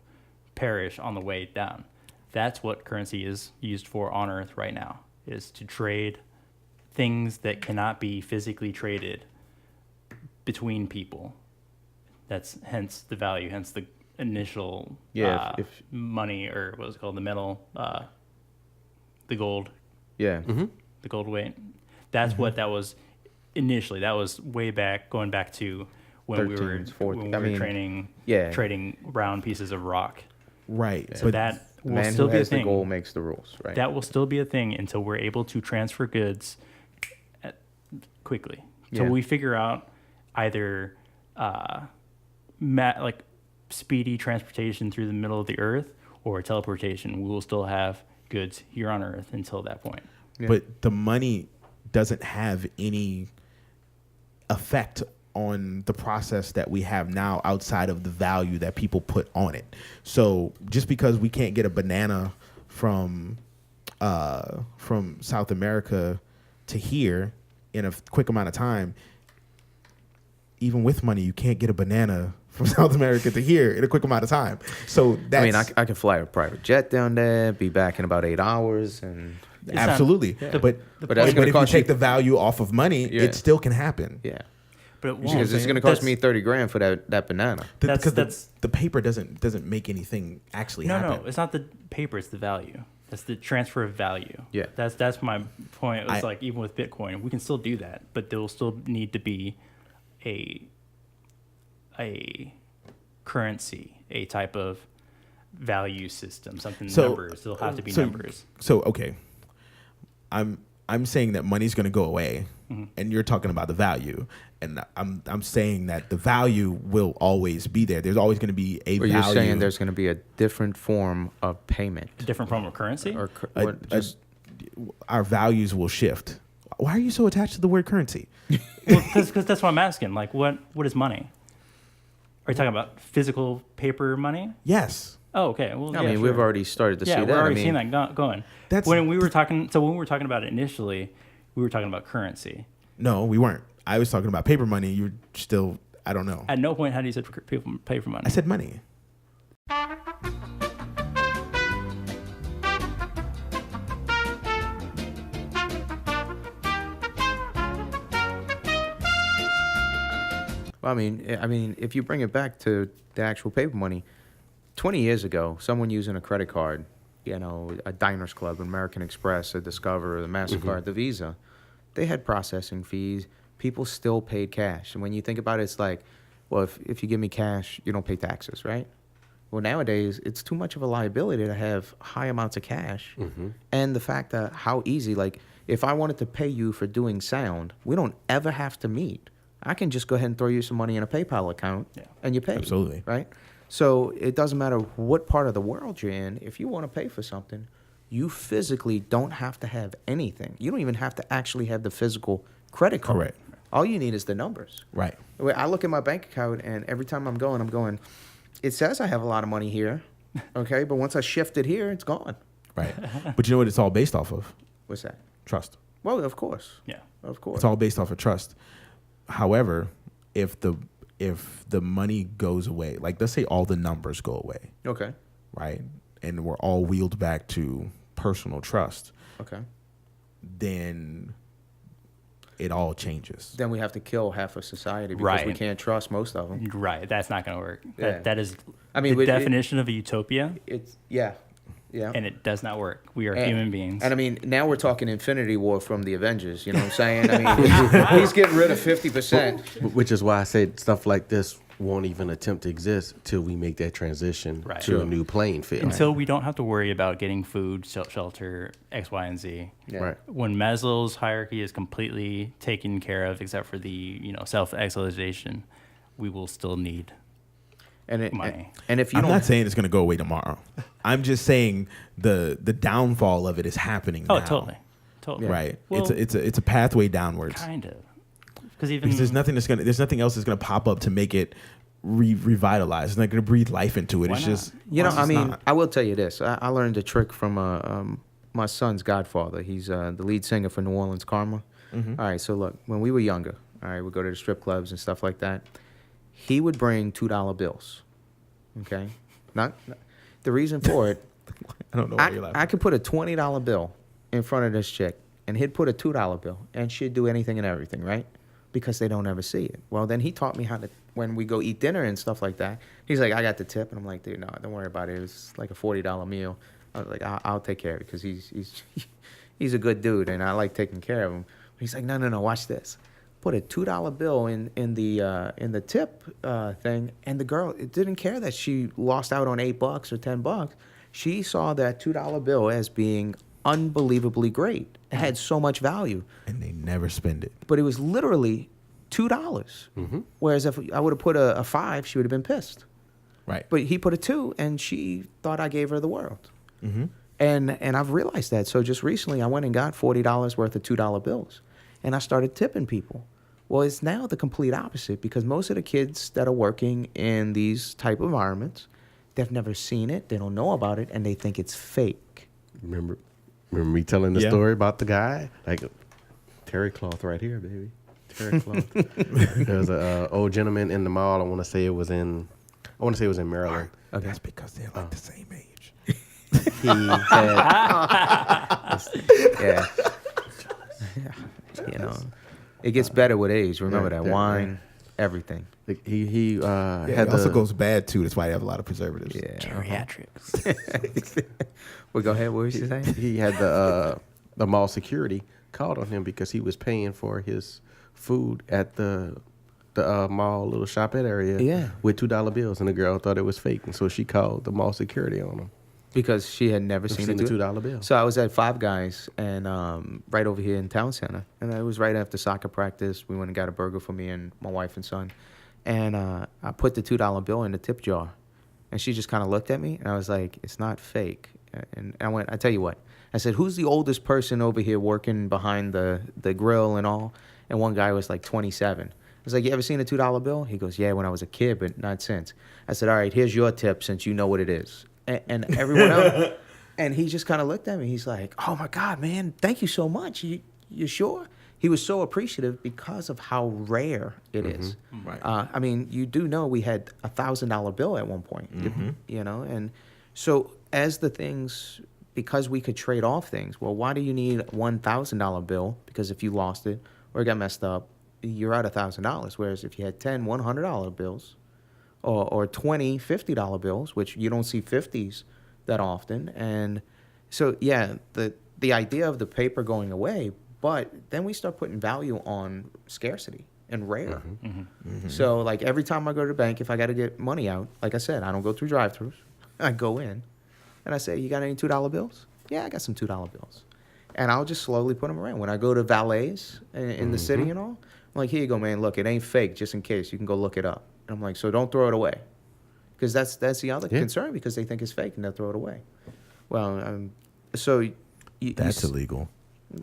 perish on the way down. That's what currency is used for on Earth right now, is to trade things that cannot be physically traded between people. That's hence the value, hence the initial money, or what was it called, the metal, the gold. Yeah. The gold weight. That's what that was initially. That was way back, going back to when we were 14, trading round pieces of rock. Right. So that The will man still who be a has the thing. goal makes the rules, right? That will still be a thing until we're able to transfer goods quickly. So Yeah. we figure out either like speedy transportation through the middle of the Earth or teleportation. We will still have goods here on Earth until that point. Yeah. But the money doesn't have any effect on the process that we have now outside of the value that people put on it. So just because we can't get a banana from South America to here in a quick amount of time, even with money, you can't get a banana from South America to here in a quick amount of time. So that's, I mean, I can fly a private jet down there, be back in about 8 hours, and Absolutely. But that's gonna if cost you you- take the value off of money, it still can happen. Yeah. But it won't. Because it's going to cost me $30,000 for that banana. Because the paper doesn't make anything actually happen. No, it's not the paper; it's the value. That's the transfer of value. Yeah. That's my point. It was like even with Bitcoin, we can still do that, but there will still need to be a currency, a type of value system, something numbers. There'll have to be numbers. So okay, I'm saying that money's going to go away, and you're talking about the value, and I'm saying that the value will always be there. There's always going to be a But value. you're saying there's going to be a different form of payment. A different form of currency? Or our values will shift. Why are you so attached to the word currency? Because that's what I'm asking. Like, what is money? Are you talking about physical paper money? Yes. Oh, okay. Well, I mean, we've already started to see that. we're already seeing that going. That's- when we were talking. So when we were talking about it initially, we were talking about currency. No, we weren't. I was talking about paper money. You're still, I don't know. At no point had you said people pay for money. I said money. Well, I mean, if you bring it back to the actual paper money, 20 years ago, someone using a credit card, a Diners Club, American Express, a Discover, the MasterCard, the Visa, they had processing fees. People still paid cash. And when you think about it, it's like, well, if you give me cash, you don't pay taxes, right? Well, nowadays, it's too much of a liability to have high amounts of cash. And the fact that how easy, like, if I wanted to pay you for doing sound, we don't ever have to meet. I can just go ahead and throw you some money in a PayPal account, and you pay. Absolutely. Right? So it doesn't matter what part of the world you're in. If you want to pay for something, you physically don't have to have anything. You don't even have to actually have the physical credit card. Correct. All you need is the numbers. Right. I look at my bank account, and every time I'm going, it says I have a lot of money here, okay? But once I shift it here, it's gone. Right. But you know what it's all based off of? What's that? Trust. Well, of course. Yeah. Of course. It's all based off of trust. However, if the money goes away, like let's say all the numbers go away, Okay. right? And we're all wheeled back to personal trust, Okay. then it all changes. Then we have to kill half of society because we Right. can't trust most of them. Right. That's not going to work. Yeah. That is I mean, the definition of a utopia, It's yeah. and it does not work. We are human beings. And I mean, now we're talking Infinity War from the Avengers. You know what I'm saying? I mean, he's getting rid of 50%. Which is why I said stuff like this won't even attempt to exist till we make that transition Right. to a new playing field. Until we don't have to worry about getting food, shelter, X, Y, and Z. Yeah. Right. When Maslow's hierarchy is completely taken care of, except for the self-actualization, we will still need And money. And if you I'm don't, not saying it's going to go away tomorrow. I'm just saying the downfall of it is happening now. Oh, totally. Right. Well, it's a pathway downwards. kind of. Because Because there's nothing else that's going to pop up to make it revitalize. It's not going to breathe life into it. Why It's not? just I mean, not. I will tell you this. I learned a trick from my son's godfather. He's the lead singer for New Orleans Karma. All right, so look, when we were younger, all right, we'd go to the strip clubs and stuff like that. He would bring $2 bills. Okay? Not the reason for it, I don't know why you're laughing. I could put a $20 bill in front of this chick, and he'd put a $2 bill, and she'd do anything and everything, right? Because they don't ever see it. Well, then he taught me how to, when we go eat dinner and stuff like that, he's like, I got the tip. And I'm like, dude, no, don't worry about it. It's like a $40 meal. I was like, I'll take care of it because he's a good dude, and I like taking care of him. He's like, no, watch this. Put a $2 bill in the tip thing, and the girl, it didn't care that she lost out on $8 or $10. She saw that $2 bill as being unbelievably great. It had so much value. And they never spend it. But it was literally $2. Whereas if I would have put a 5, she would have been pissed. Right. But he put a 2, and she thought I gave her the world. And I've realized that. So just recently, I went and got $40 worth of $2 bills, and I started tipping people. Well, it's now the complete opposite because most of the kids that are working in these type of environments, they've never seen it, they don't know about it, and they think it's fake. Remember me telling the story about the guy? Like, terry cloth right here, baby. Terry cloth. There was an old gentleman in the mall. I want to say it was in Maryland. That's because they're like the same age. He had Yeah. You know, it gets better with age. Remember that wine, everything. He Yeah, had it also the goes bad too. That's why they have a lot of preservatives. Yeah. Geriatrics. Well, go ahead. What was you saying? he had the mall security called on him because he was paying for his food at the mall little shopette area with $2 bills, and the girl thought it was fake, and so she called the mall security on him Because she had never seen the a $2 bill. So I was at Five Guys and right over here in Town Center, and it was right after soccer practice. We went and got a burger for me and my wife and son, and I put the $2 bill in the tip jar, and she just kind of looked at me, and I was like, "It's not fake." And I went, "I tell you what," I said, "Who's the oldest person over here working behind the grill and all?" And one guy was like 27. I was like, "You ever seen a $2 bill?" He goes, "Yeah, when I was a kid, but not since." I said, "All right, here's your tip since you know what it is." And everyone else, and he just kind of looked at me. He's like, "Oh my God, man, thank you so much. You sure?" He was so appreciative because of how rare it is. Right. I mean, you do know we had a $1,000 bill at one point, you know, and so as the things, because we could trade off things. Well, why do you need $1,000 bill? Because if you lost it or it got messed up, you're out $1,000. Whereas if you had 10 $100 bills, or 20 $50 bills, which you don't see 50s that often. And so, yeah, the idea of the paper going away, but then we start putting value on scarcity and rare. So, like, every time I go to the bank, if I got to get money out, like I said, I don't go through drive-thrus. I go in, and I say, "You got any $2 bills?" "Yeah, I got some $2 bills." And I'll just slowly put them around. When I go to valets in the city and all, I'm like, "Here you go, man. Look, it ain't fake, just in case. You can go look it up." And I'm like, "So don't throw it away." Because that's the other concern, because they think it's fake and they'll throw it away. Well, so... That's illegal.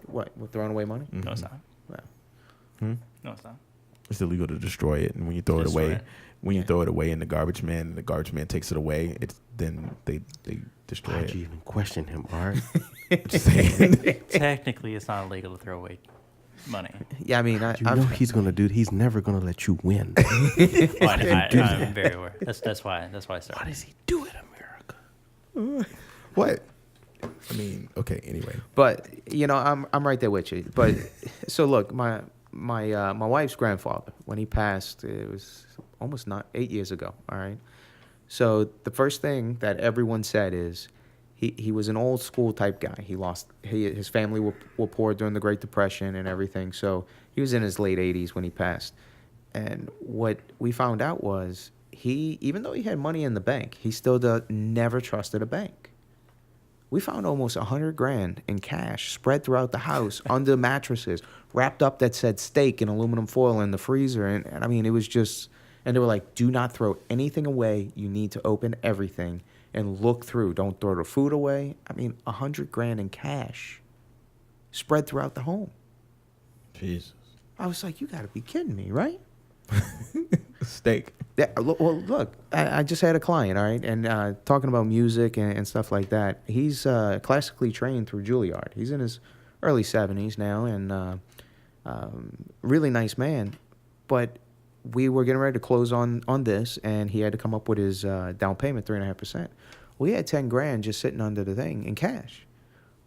What? We're throwing away money? No, it's not. Well, No, it's not. It's illegal to destroy it, and when you throw it Destroy away, it. when you throw it away in the garbage man, and the garbage man takes it away, then they destroy Why'd it. you even question him, Art? Just saying. Technically, it's not illegal to throw away money. yeah, I mean... You know he's gonna do. He's never gonna let you win. I'm very aware. That's why I started. Why does he do it, America? What? I mean, okay. Anyway, But, you know, I'm right there with you. But, so look, my wife's grandfather, when he passed, it was almost 8 years ago, all right? So the first thing that everyone said is he was an old school type guy. His family were poor during the Great Depression and everything. So he was in his late 80s when he passed. And what we found out was even though he had money in the bank, he still never trusted a bank. We found almost $100,000 in cash spread throughout the house under mattresses, wrapped up that said steak in aluminum foil in the freezer. And I mean, it was just, and they were like, "Do not throw anything away. You need to open everything and look through. Don't throw the food away." I mean, $100,000 in cash spread throughout the home. Jesus. I was like, "You got to be kidding me, right?" Steak. Yeah, well, look, I just had a client, all right, and talking about music and stuff like that. He's classically trained through Juilliard. He's in his early 70s now, and really nice man. But we were getting ready to close on this, and he had to come up with his down payment, 3.5%. We had $10,000 just sitting under the thing in cash.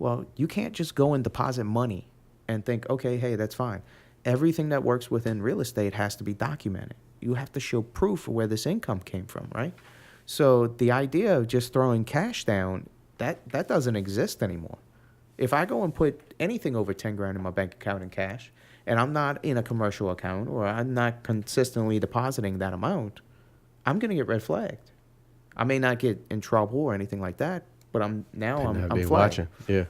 Well, you can't just go and deposit money and think, okay, hey, that's fine. Everything that works within real estate has to be documented. You have to show proof of where this income came from, right? So the idea of just throwing cash down, that doesn't exist anymore. If I go and put anything over $10,000 in my bank account in cash, and I'm not in a commercial account, or I'm not consistently depositing that amount, I'm going to get red flagged. I may not get in trouble or anything like that, but I'm flagged. Watching. Yeah.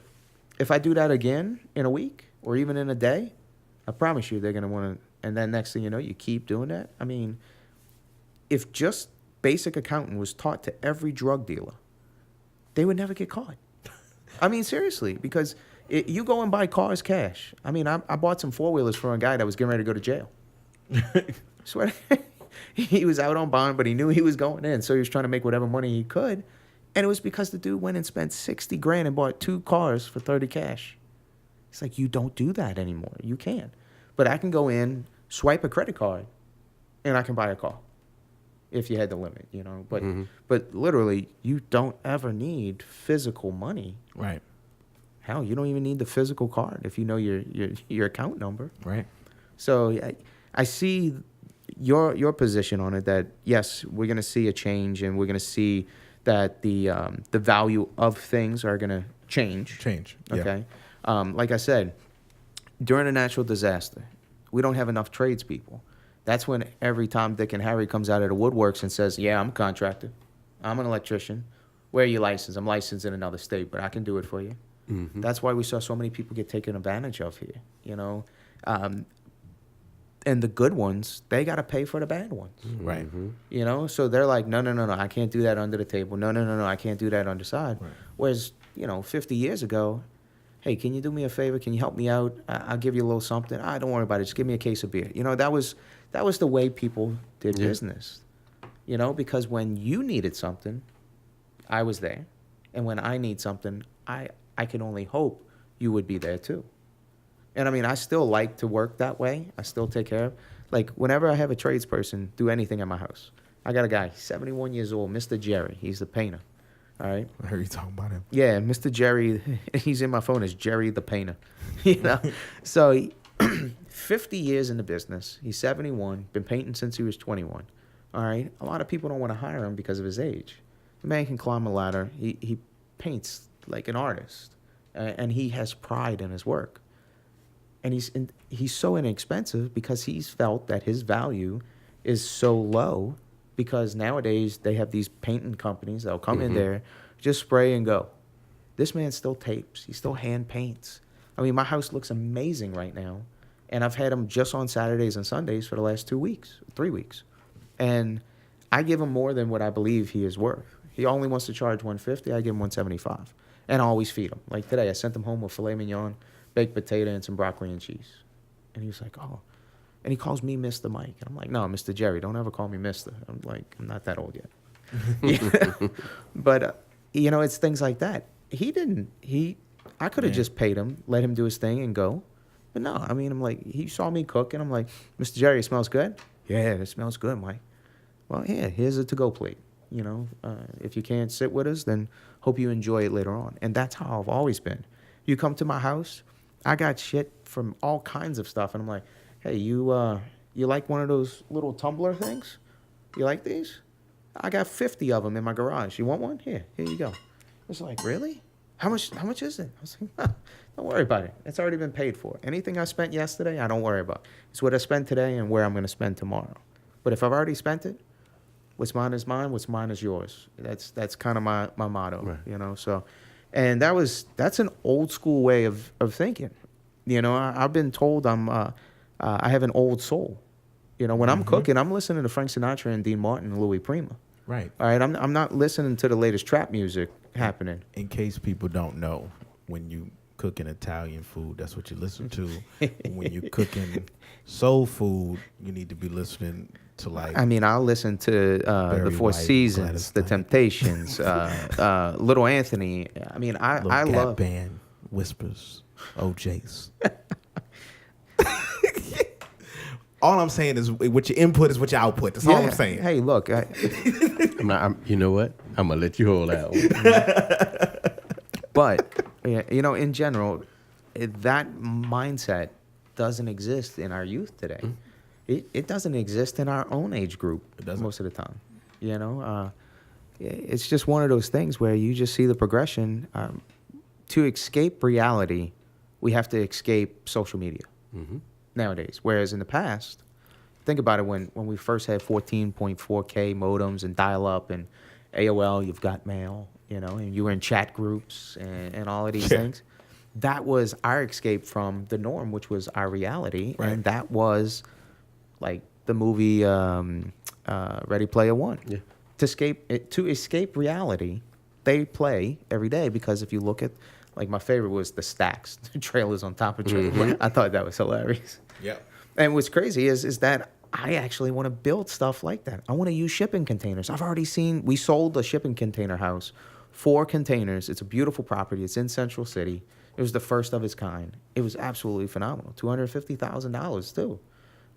If I do that again in a week or even in a day, I promise you they're going to want to. And then next thing you know, you keep doing that. I mean, if just basic accounting was taught to every drug dealer, they would never get caught. I mean, seriously, because you go and buy cars cash. I mean, I bought some four-wheelers for a guy that was getting ready to go to jail. Swear, he was out on bond, but he knew he was going in, so he was trying to make whatever money he could. And it was because the dude went and spent $60,000 and bought 2 cars for $30,000 cash. It's like, you don't do that anymore. You can't. But I can go in, swipe a credit card, and I can buy a car if you had the limit, you know. But literally, you don't ever need physical money. Right. Hell, you don't even need the physical card if you know your account number. Right. So I see your position on it, that yes, we're gonna see a change, and we're gonna see that the value of things are gonna change. Yeah. Okay. Like I said, during a natural disaster, we don't have enough tradespeople. That's when every Tom, Dick, and Harry comes out of the woodworks and says, yeah, I'm a contractor. I'm an electrician. Where are you licensed? I'm licensed in another state, but I can do it for you. Mm-hmm. That's why we saw so many people get taken advantage of here, you know. And the good ones, they got to pay for the bad ones. Right. Mm-hmm. You know, so they're like, no, I can't do that under the table. No, I can't do that on the side. Right. Whereas, 50 years ago, hey, can you do me a favor? Can you help me out? I'll give you a little something. Don't worry about it. Just give me a case of beer. That was the way people did business. Because when you needed something, I was there. And when I need something, I can only hope you would be there too. And I mean, I still like to work that way. I still take care of. Like, whenever I have a tradesperson do anything at my house, I got a guy, 71 years old, Mr. Jerry. He's the painter. All right? I heard you talking about him. Yeah, Mr. Jerry, he's in my phone as Jerry the painter. So, 50 years in the business. He's 71, been painting since he was 21. All right? A lot of people don't want to hire him because of his age. The man can climb a ladder. He paints like an artist. And he has pride in his work. And he's so inexpensive because he's felt that his value is so low, because nowadays they have these painting companies that'll come in there, just spray and go. This man still tapes. He still hand paints. I mean, my house looks amazing right now, and I've had him just on Saturdays and Sundays for the last 3 weeks. And I give him more than what I believe he is worth. He only wants to charge $150. I give him $175, and I always feed him. Like today, I sent him home with filet mignon, baked potato, and some broccoli and cheese. And he was like, oh. And he calls me Mr. Mike. And I'm like, no, Mr. Jerry, don't ever call me Mr. I'm like, I'm not that old yet. But, it's things like that. I could have just paid him, let him do his thing and go. But no, I mean, I'm like, he saw me cook, and I'm like, Mr. Jerry, it smells good? Yeah, it smells good, Mike. Well, yeah, here's a to-go plate. If you can't sit with us, then hope you enjoy it later on. And that's how I've always been. You come to my house, I got shit from all kinds of stuff, and I'm like, hey, you like one of those little tumbler things? You like these? I got 50 of them in my garage. You want one? Here you go. It's like, really? How much is it? I was like, don't worry about it. It's already been paid for. Anything I spent yesterday, I don't worry about. It's what I spent today and where I'm going to spend tomorrow. But if I've already spent it, what's mine is mine, what's mine is yours. That's kind of my motto, right. So, and that's an old school way of thinking. I've been told I have an old soul. When I'm cooking, I'm listening to Frank Sinatra and Dean Martin and Louis Prima. Right. All right. I'm not listening to the latest trap music happening. In case people don't know, when you cooking Italian food, that's what you listen to. When you cooking soul food, you need to be listening to I'll listen to the Four Seasons, the Temptations, Little Anthony. I mean, I love band, Whispers, OJ's. All I'm saying is, what your input is what your output. That's all I'm saying. Hey, look, you know what? I'm gonna let you hold that one. But in general, that mindset doesn't exist in our youth today. It doesn't exist in our own age group most of the time. It's just one of those things where you just see the progression. To escape reality, we have to escape social media nowadays. Whereas in the past, think about it, when we first had 14.4K modems and dial-up and AOL, you've got mail, and you were in chat groups and all of these things. That was our escape from the norm, which was our reality. Right. And that was like the movie Ready Player One. Yeah. To escape reality, they play every day, because if you look at, like, my favorite was the stacks, the trailers on top of trailers. I thought that was hilarious. Yeah. And what's crazy is that I actually want to build stuff like that. I want to use shipping containers. I've already seen, we sold a shipping container house, 4 containers. It's a beautiful property. It's in Central City. It was the first of its kind. It was absolutely phenomenal. $250,000 too.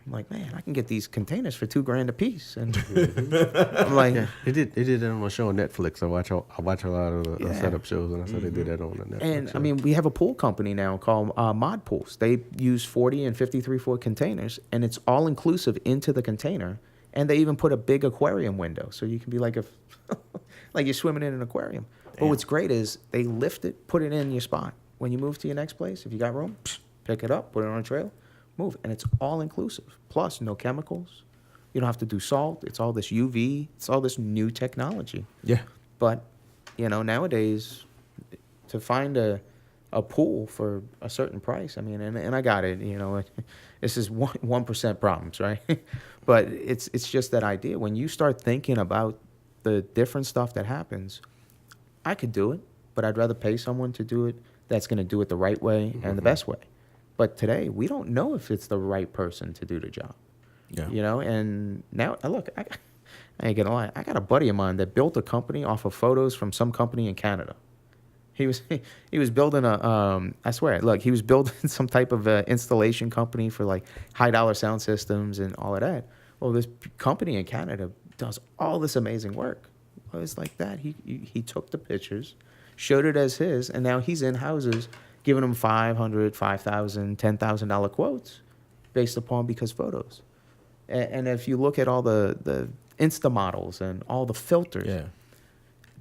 I'm like, man, I can get these containers for $2,000 a piece. And I'm like, Yeah, they did that on a show on Netflix. I watch a lot of the setup shows, and I saw they did that on the Netflix. and show. I mean, we have a pool company now called M.A.D Pools. They use 40 and 53-foot containers, and it's all inclusive into the container. And they even put a big aquarium window, so you can be like like you're swimming in an aquarium. But what's great is they lift it, put it in your spot. When you move to your next place, if you got room, pick it up, put it on a trailer, move. And it's all inclusive. Plus, no chemicals. You don't have to do salt. It's all this UV. It's all this new technology. Yeah. But, nowadays, to find a pool for a certain price, I mean, and I got it, this is 1% problems, right? But it's just that idea. When you start thinking about the different stuff that happens, I could do it, but I'd rather pay someone to do it that's going to do it the right way and the best way. But today, we don't know if it's the right person to do the job. Yeah. And now, look, I ain't going to lie. I got a buddy of mine that built a company off of photos from some company in Canada. He was building I swear, look, he was building some type of installation company for like high-dollar sound systems and all of that. Well, this company in Canada does all this amazing work. Well, it's like that. He took the pictures, showed it as his, and now he's in houses giving them $500, $5,000, $10,000 quotes based upon because photos. And if you look at all the Insta models and all the filters,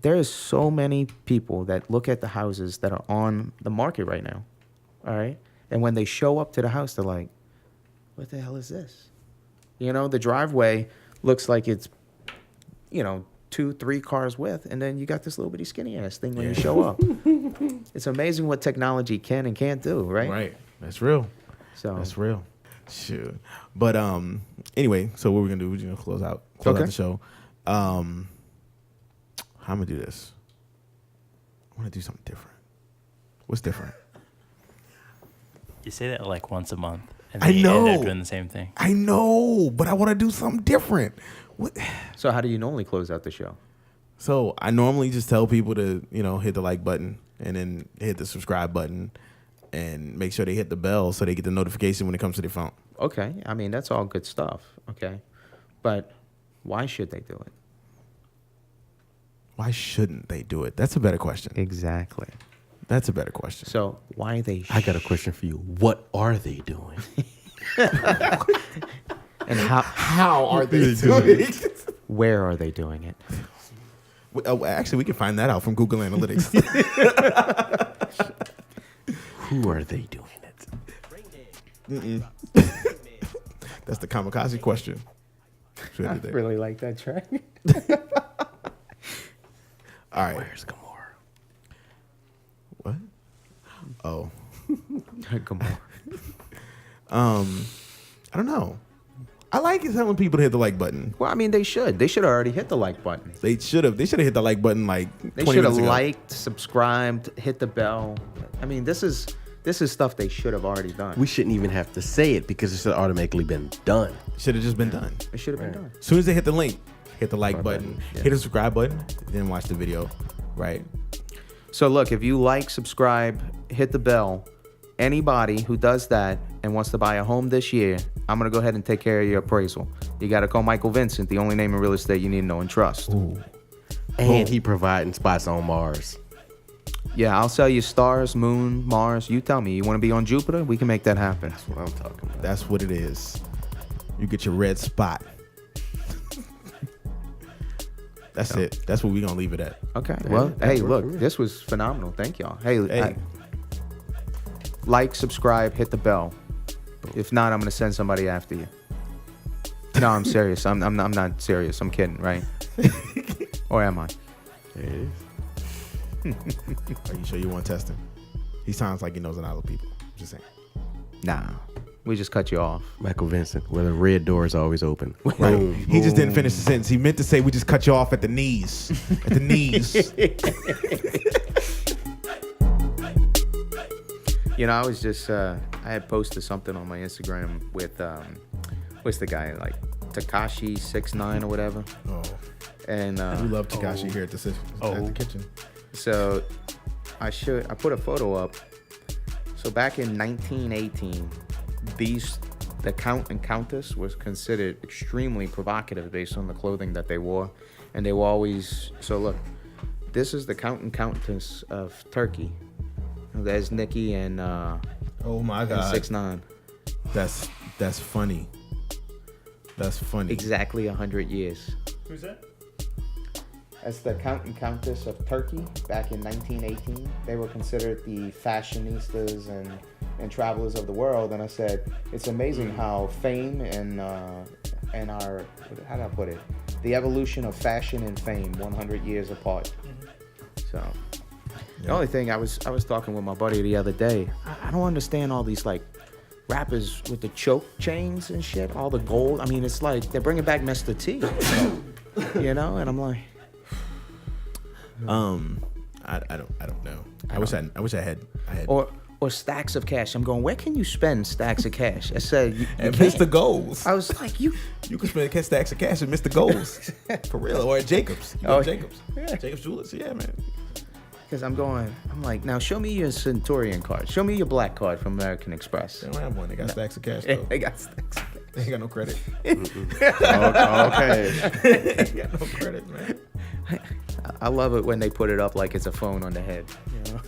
there is so many people that look at the houses that are on the market right now, all right? And when they show up to the house, they're like, what the hell is this? The driveway looks like it's, 2-3 cars width, and then you got this little bitty skinny ass thing when you show up. It's amazing what technology can and can't do, right? Right. That's real. So That's real. Sure. But anyway, so what we're gonna do is close out the show. How am I gonna do this? I want to do something different. What's different? You say that like once a month. And I then know. You end up doing the same thing. I know, but I want to do something different. What? So how do you normally close out the show? So I normally just tell people to, hit the like button and then hit the subscribe button and make sure they hit the bell so they get the notification when it comes to their phone. Okay. I mean, that's all good stuff. Okay. But why should they do it? Why shouldn't they do it? That's a better question. Exactly. That's a better question. So why they? I got a question for you. What are they doing? And how are they doing it? Where are they doing it? Actually, we can find that out from Google Analytics. Who are they doing it? That's the kamikaze question. I really like that track. All right. Where's Gamora? What? Oh. Come on. I don't know. I like telling people to hit the like button. Well, I mean, they should. They should have already hit the like button. They should have hit the like button like 20 They should have minutes ago. liked, subscribed, hit the bell. I mean, this is stuff they should have already done. We shouldn't even have to say it because it's automatically been done. Should have just been done. It should have been done. As soon as they hit the link, hit the like button, yeah. hit the subscribe button, then watch the video. Right. So look, if you like, subscribe, hit the bell, anybody who does that and wants to buy a home this year, I'm going to go ahead and take care of your appraisal. You got to call Michael Vincent, the only name in real estate you need to know and trust. Ooh. And he providing spots on Mars. Yeah, I'll sell you stars, moon, Mars. You tell me. You want to be on Jupiter? We can make that happen. That's what I'm talking about. That's what it is. You get your red spot. That's it. That's what we're going to leave it at. Okay. Yeah, Well, that hey, worked look, for me. this was phenomenal. Thank y'all. Hey. Hey. Like, subscribe, hit the bell. If not, I'm going to send somebody after you. No, I'm serious. I'm not serious. I'm kidding, right? Or am I? There it is. Are you sure you want testing? He sounds like he knows a lot of people. Just saying. Nah. We just cut you off. Michael Vincent, where the red door is always open. Right. Boom, He just didn't boom. finish the sentence. He meant to say we just cut you off at the knees. At the knees. I was just, I had posted something on my Instagram with, what's the guy, like Takashi 69 or whatever. Oh. And We love Takashi here at the kitchen. so I put a photo up. So back in 1918, these the Count and Countess was considered extremely provocative based on the clothing that they wore, and they were always so. Look, this is the Count and Countess of Turkey. There's Nikki and Oh my God. 6ix9ine. That's funny. That's funny. Exactly 100 years. Who's that? As the Count and Countess of Turkey back in 1918, they were considered the fashionistas and travelers of the world. And I said, it's amazing how fame and our, how do I put it? The evolution of fashion and fame 100 years apart. So the only thing I was talking with my buddy the other day, I don't understand all these like rappers with the choke chains and shit, all the gold. I mean, it's like they're bringing back Mr. T, you know? And I'm like, I don't know. I wish I had. Or stacks of cash. I'm going, where can you spend stacks of cash? I said, you And can't. Mr. Goals. I was like, you can spend stacks of cash at Mr. Goals. For real. Or at Jacobs. You know Jacobs. yeah. Jacobs Jewelers. Yeah, man. Because I'm like, now show me your Centurion card. Show me your black card from American Express. They don't have one. They got stacks of cash, though. They got stacks of cash. They ain't got no credit. Okay. They ain't got no credit, man. I love it when they put it up like it's a phone on the head. You know?